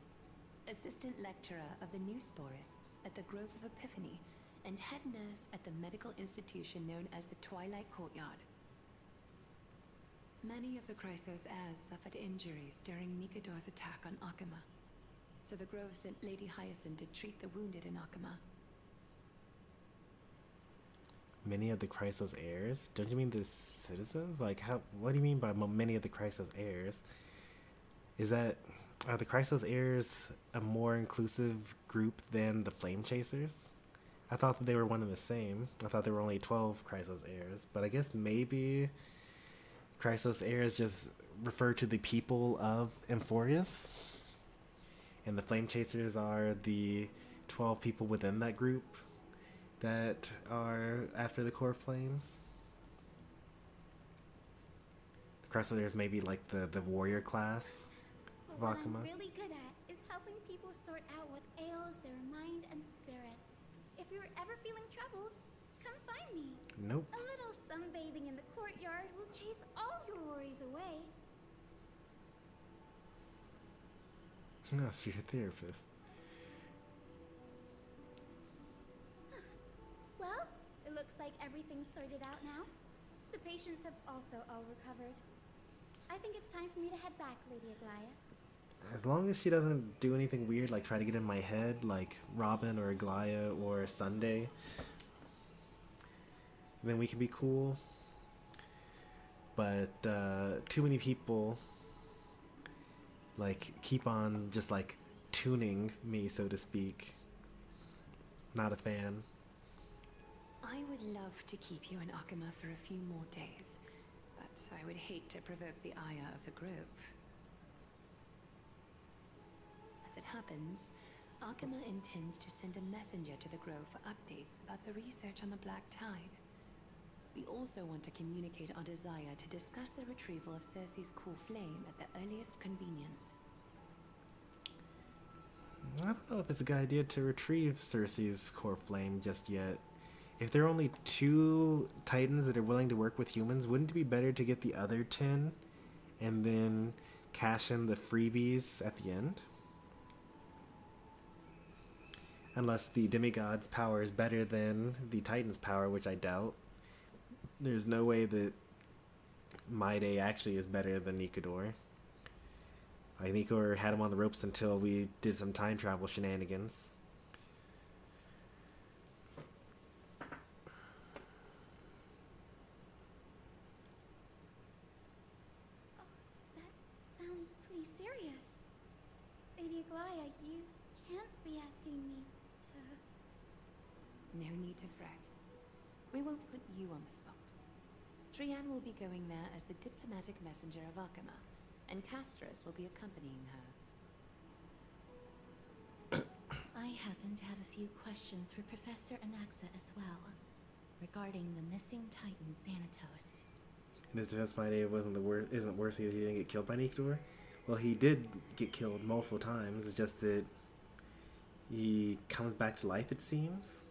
[SPEAKER 3] assistant lecturer of the new sporists at the Grove of Epiphany and head nurse at the medical institution known as the Twilight Courtyard. Many of the Chrysos heirs suffered injuries during Nikador's attack on Akama, so the Grove sent Lady Hyacinth to treat the wounded in Akama.
[SPEAKER 1] Many of the Chrysos heirs? Don't you mean the citizens? Like, how? What do you mean by many of the Chrysos heirs? Are the Chrysos heirs a more inclusive group than the Flame Chasers? I thought that they were one and the same. I thought there were only 12 Chrysos heirs, but I guess maybe Chrysos heirs just refer to the people of Emphorius, and the Flame Chasers are the 12 people within that group that are after the core flames. The Chrysos heirs may be like the warrior class of
[SPEAKER 16] But what
[SPEAKER 1] Akama.
[SPEAKER 16] I'm really good at is helping people sort out what ails their mind and spirit. If you're ever feeling troubled, come find me.
[SPEAKER 1] Nope.
[SPEAKER 16] A little sunbathing in the courtyard will chase all your worries away.
[SPEAKER 1] No, so you're a therapist.
[SPEAKER 16] Well, it looks like everything's sorted out now. The patients have also all recovered. I think it's time for me to head back, Lady Aglaya.
[SPEAKER 1] As long as she doesn't do anything weird, like try to get in my head, like Robin or Aglaya or Sunday, then we can be cool. But too many people like keep on just like tuning me, so to speak. Not a fan.
[SPEAKER 3] I would love to keep you in Akama for a few more days, but I would hate to provoke the ire of the group. As it happens, Akama intends to send a messenger to the Grove for updates about the research on the Black Tide. We also want to communicate our desire to discuss the retrieval of Cersei's core flame at the earliest convenience.
[SPEAKER 1] I don't know if it's a good idea to retrieve Cersei's core flame just yet. If there are only 2 Titans that are willing to work with humans, wouldn't it be better to get the other 10 and then cash in the freebies at the end? Unless the demigod's power is better than the Titan's power, which I doubt. There's no way that Maide actually is better than Nikador. Like, Nikador had him on the ropes until we did some time travel shenanigans.
[SPEAKER 16] Sounds pretty serious. Lady Aglaya, you can't be asking me to...
[SPEAKER 3] No need to fret. We won't put you on the spot. Trianne will be going there as the diplomatic messenger of Akama, and Castros will be accompanying her.
[SPEAKER 5] I happen to have a few questions for Professor Anaxa as well, regarding the missing Titan Thanatos.
[SPEAKER 1] In his defense, Maide isn't worse either. He didn't get killed by Nikador. Well, he did get killed multiple times. It's just that he comes back to life, it seems.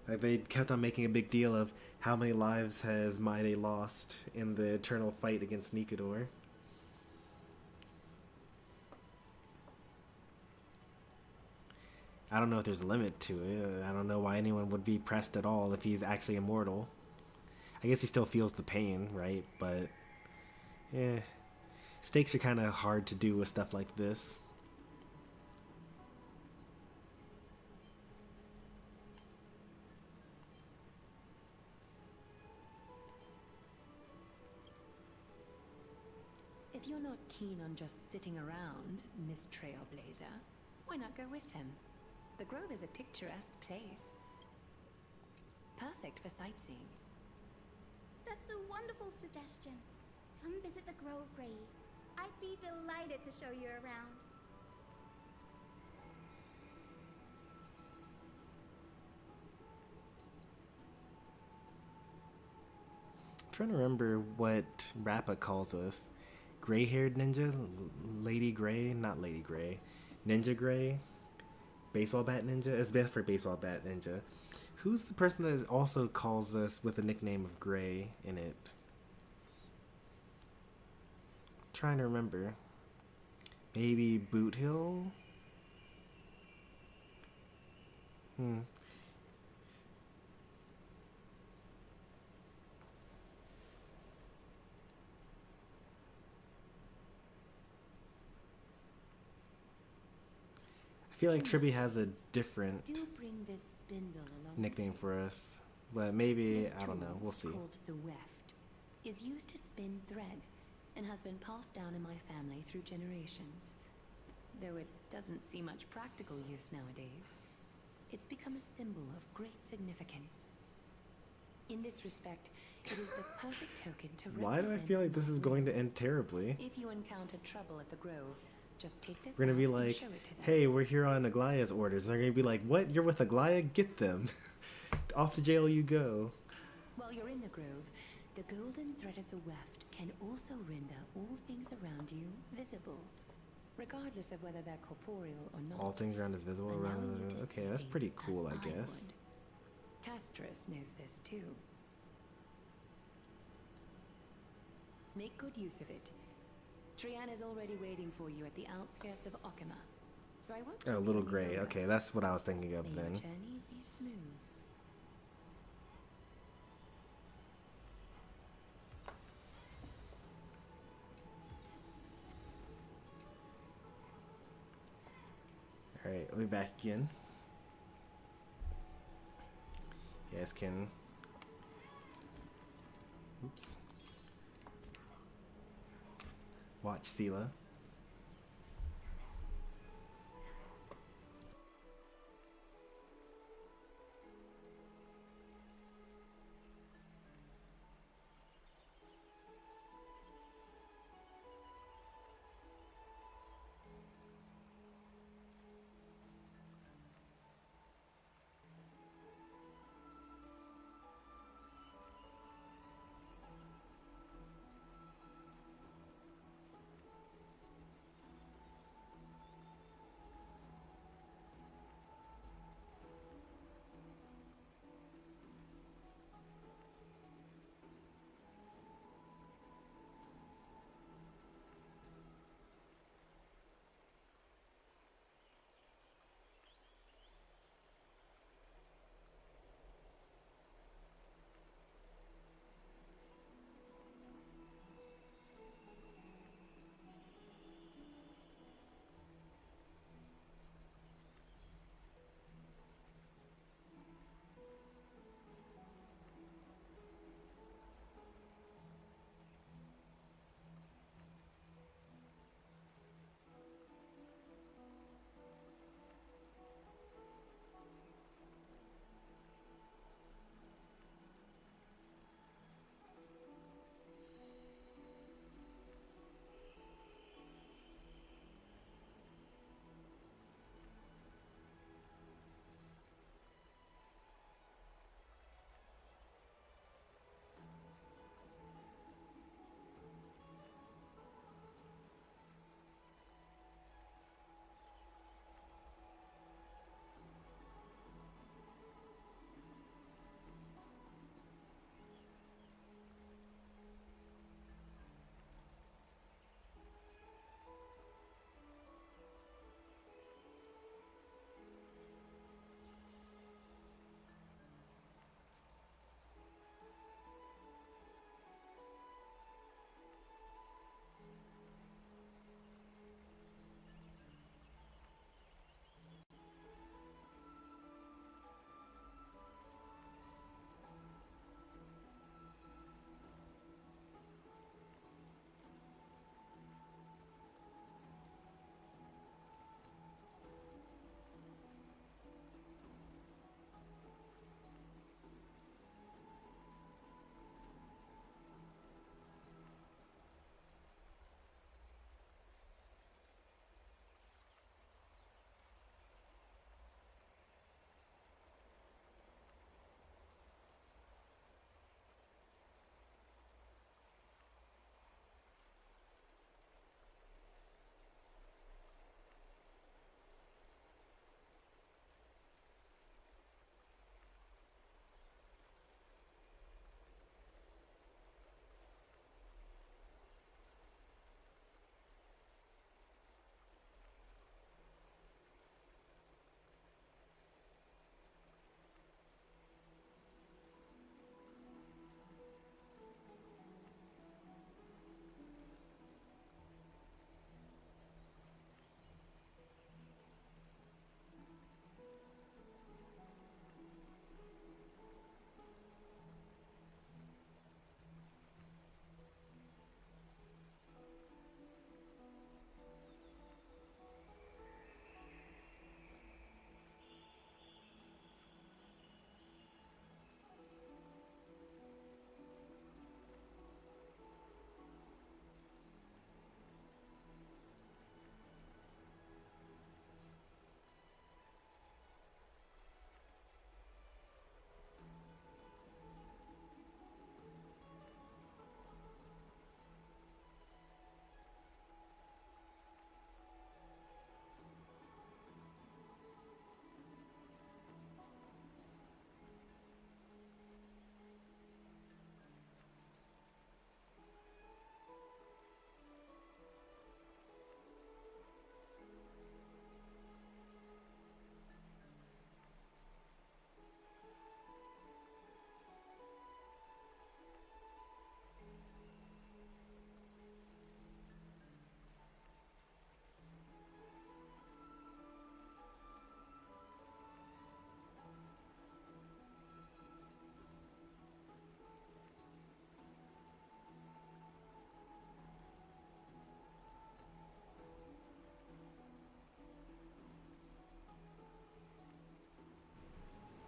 [SPEAKER 1] Like, they kept on making a big deal of how many lives has Maide lost in the eternal fight against Nikador. I don't know if there's a limit to it. I don't know why anyone would be pressed at all if he's actually immortal. I guess he still feels the pain, right? But, yeah. Stakes are kind of hard to do with stuff like this.
[SPEAKER 3] If you're not keen on just sitting around, Miss Trailblazer, why not go with him? The Grove is a picturesque place. Perfect for sightseeing.
[SPEAKER 16] That's a wonderful suggestion. Come visit the Grove, Gray. I'd be delighted to show you around.
[SPEAKER 1] I'm trying to remember what Rappa calls us. Gray-haired ninja? Lady Gray? Not Lady Gray. Ninja Gray? Baseball bat ninja? It's best for baseball bat ninja. Who's the person that also calls us with the nickname of Gray in it? I'm trying to remember. Maybe Boot Hill? I feel like Tribby has a different nickname for us, but maybe, I don't know, we'll see.
[SPEAKER 3] Called the weft, is used to spin thread and has been passed down in my family through generations. Though it doesn't see much practical use nowadays, it's become a symbol of great significance. In this respect, it is the perfect token to represent.
[SPEAKER 1] Why do I feel like this is going to end terribly?
[SPEAKER 3] If you encounter trouble at the Grove, just take this.
[SPEAKER 1] We're gonna be
[SPEAKER 3] out and
[SPEAKER 1] like,
[SPEAKER 3] show it to them.
[SPEAKER 1] hey, we're here on Aglaya's orders. And they're gonna be like, what? You're with Aglaya? Get them. Off to jail you go.
[SPEAKER 3] While you're in the Grove, the golden thread of the weft can also render all things around you visible, regardless of whether they're corporeal or not.
[SPEAKER 1] All things around is visible around. Okay, that's pretty cool, I guess.
[SPEAKER 3] Castris knows this too. Make good use of it. Trian is already waiting for you at the outskirts of Okima, so I won't.
[SPEAKER 1] Oh, Little Gray. Okay, that's what I was thinking of
[SPEAKER 3] May
[SPEAKER 1] then.
[SPEAKER 3] your journey be smooth.
[SPEAKER 1] Alright, we'll be back again. You guys can... Oops. Watch Sela.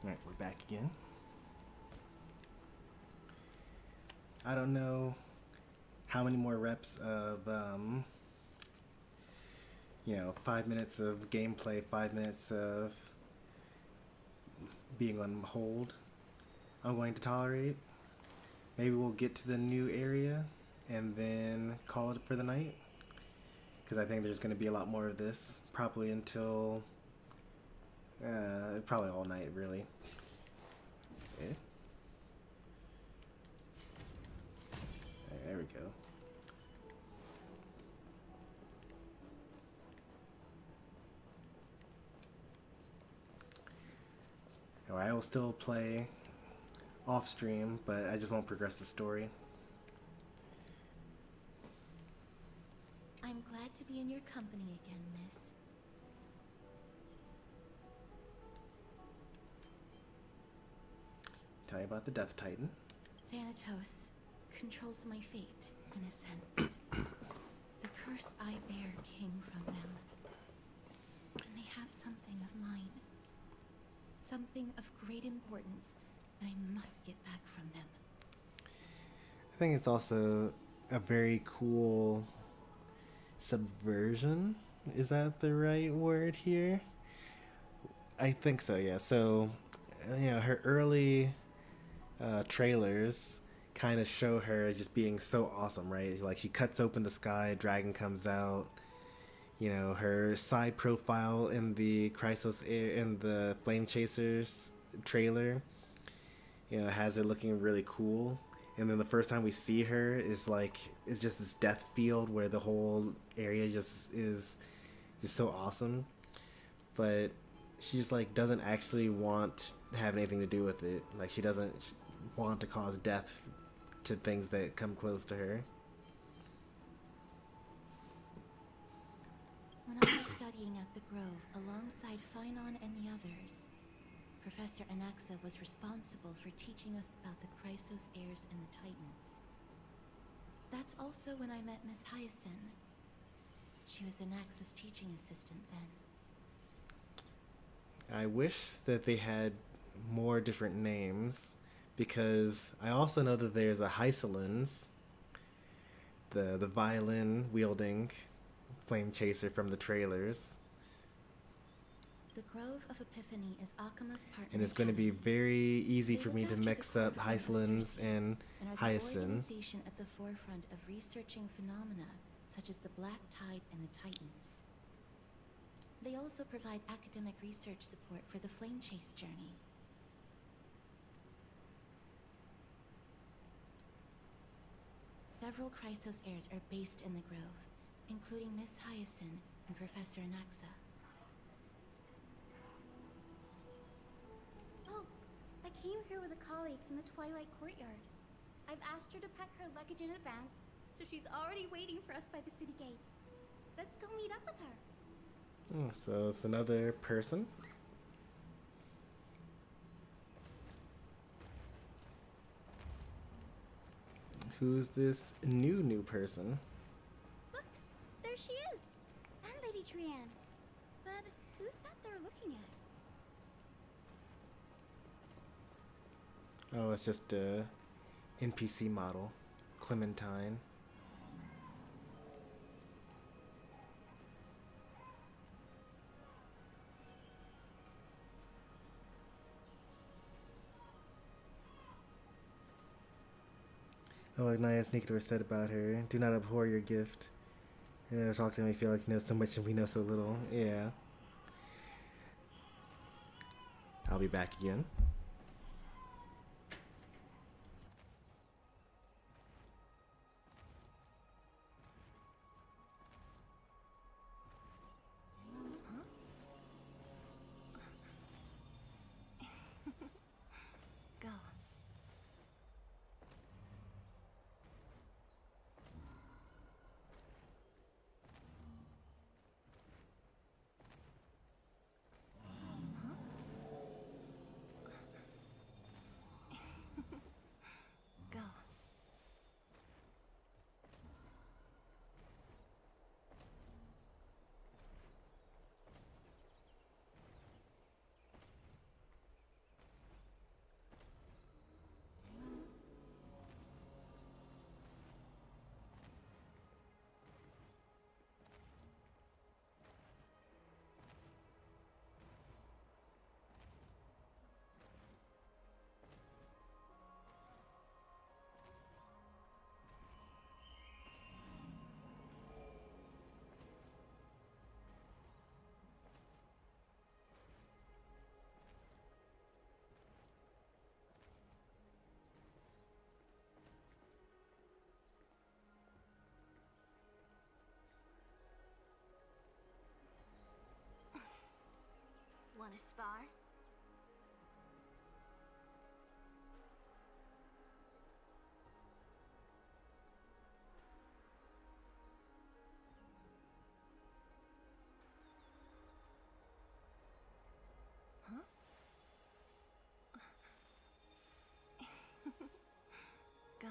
[SPEAKER 1] Alright, we're back again. I don't know how many more reps of, 5 minutes of gameplay, 5 minutes of being on hold I'm going to tolerate. Maybe we'll get to the new area and then call it for the night. Because I think there's going to be a lot more of this, probably until, probably all night, really. Okay. There we go. I will still play off stream, but I just won't progress the story.
[SPEAKER 5] I'm glad to be in your company again, miss.
[SPEAKER 1] Tell you about the Death Titan.
[SPEAKER 5] Thanatos controls my fate, in a sense. The curse I bear came from them. And they have something of mine. Something of great importance that I must get back from them.
[SPEAKER 1] I think it's also a very cool subversion. Is that the right word here? I think so, yeah. So, her early trailers kind of show her just being so awesome, right? Like, she cuts open the sky, a dragon comes out. Her side profile in the in the Flame Chasers trailer, has her looking really cool. And then the first time we see her is it's just this death field where the whole area is just so awesome. But she's doesn't actually want to have anything to do with it. She doesn't want to cause death to things that come close to her.
[SPEAKER 5] When I was studying at the Grove alongside Phainon and the others, Professor Anaxa was responsible for teaching us about the Chrysos heirs and the Titans. That's also when I met Miss Hyacinth. She was Anaxa's teaching assistant then.
[SPEAKER 1] I wish that they had more different names, because I also know that there's a Hysolins, the violin wielding Flame Chaser from the trailers.
[SPEAKER 5] The Grove of Epiphany is Akima's partner.
[SPEAKER 1] And it's going to be very easy for me to mix up Hysolins and Hyacinth.
[SPEAKER 5] Organization at the forefront of researching phenomena such as the Black Tide and the Titans. They also provide academic research support for the Flame Chase journey. Several Chrysos heirs are based in the Grove, including Miss Hyacinth and Professor Anaxa.
[SPEAKER 16] Oh, I came here with a colleague from the Twilight Courtyard. I've asked her to pack her luggage in advance, so she's already waiting for us by the city gates. Let's go meet up with her.
[SPEAKER 1] Oh, so it's another person. Who's this new person?
[SPEAKER 16] Look, there she is. And Lady Trianne. But who's that they're looking at?
[SPEAKER 1] Oh, it's just a NPC model, Clementine. Oh, Ignaya Sneaker said about her, do not abhor your gift. Talk to me, feel like you know so much and we know so little. Yeah. I'll be back again.
[SPEAKER 3] Go.
[SPEAKER 15] Wanna spar?
[SPEAKER 5] Huh? Go.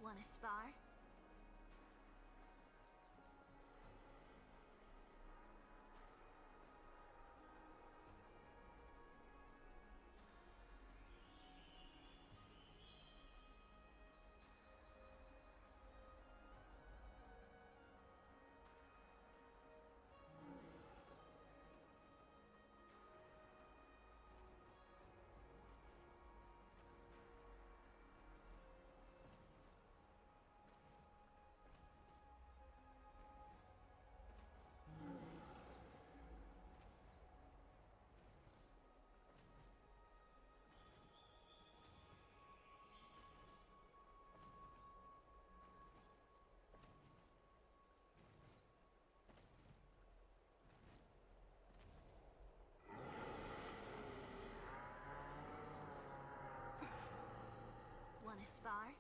[SPEAKER 15] Wanna spar? Wanna spar?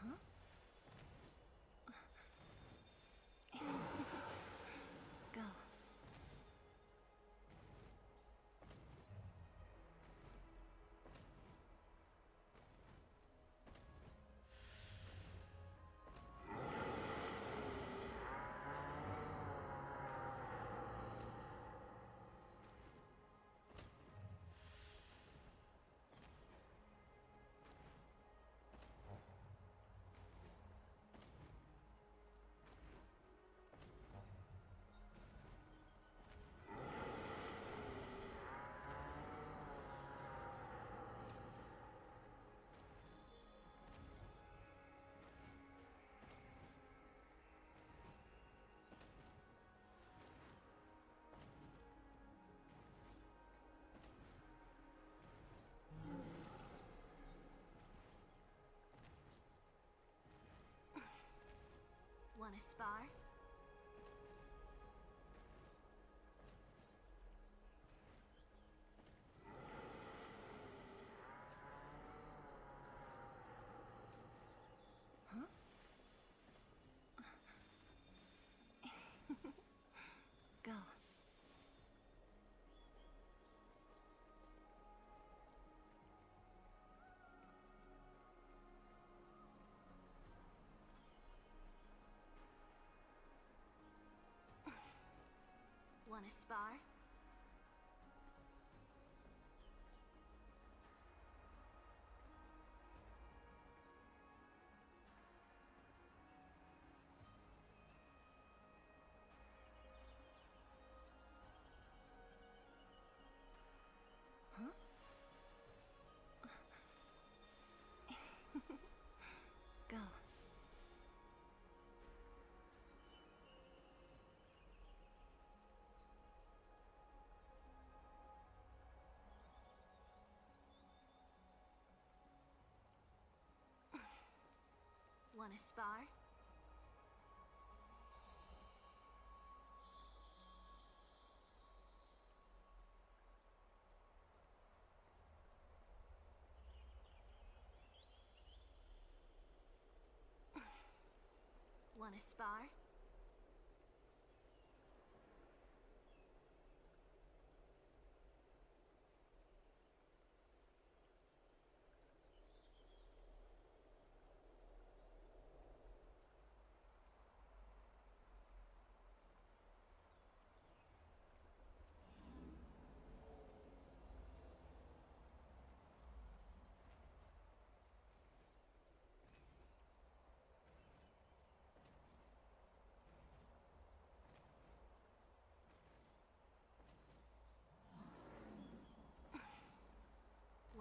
[SPEAKER 5] Huh? Go.
[SPEAKER 15] Wanna spar?
[SPEAKER 5] Huh? Go.
[SPEAKER 15] Wanna spar?
[SPEAKER 5] Huh? Go.
[SPEAKER 15] Wanna spar? Wanna spar?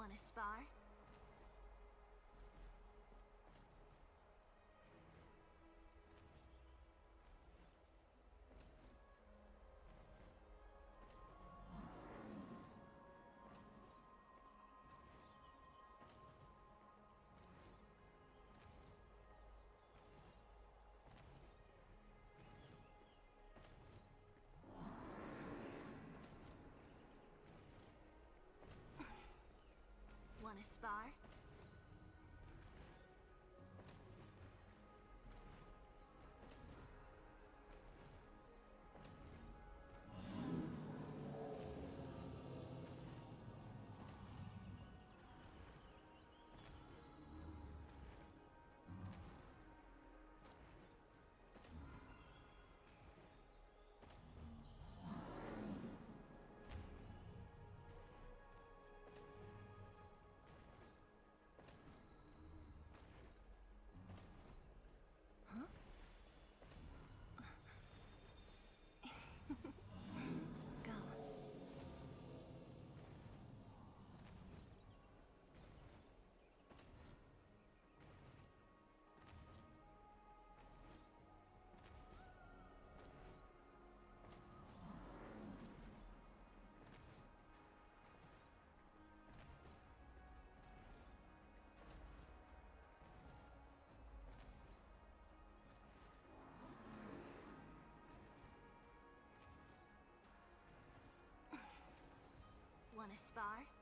[SPEAKER 17] Wanna spar? Wanna spar? Go. Wanna spar?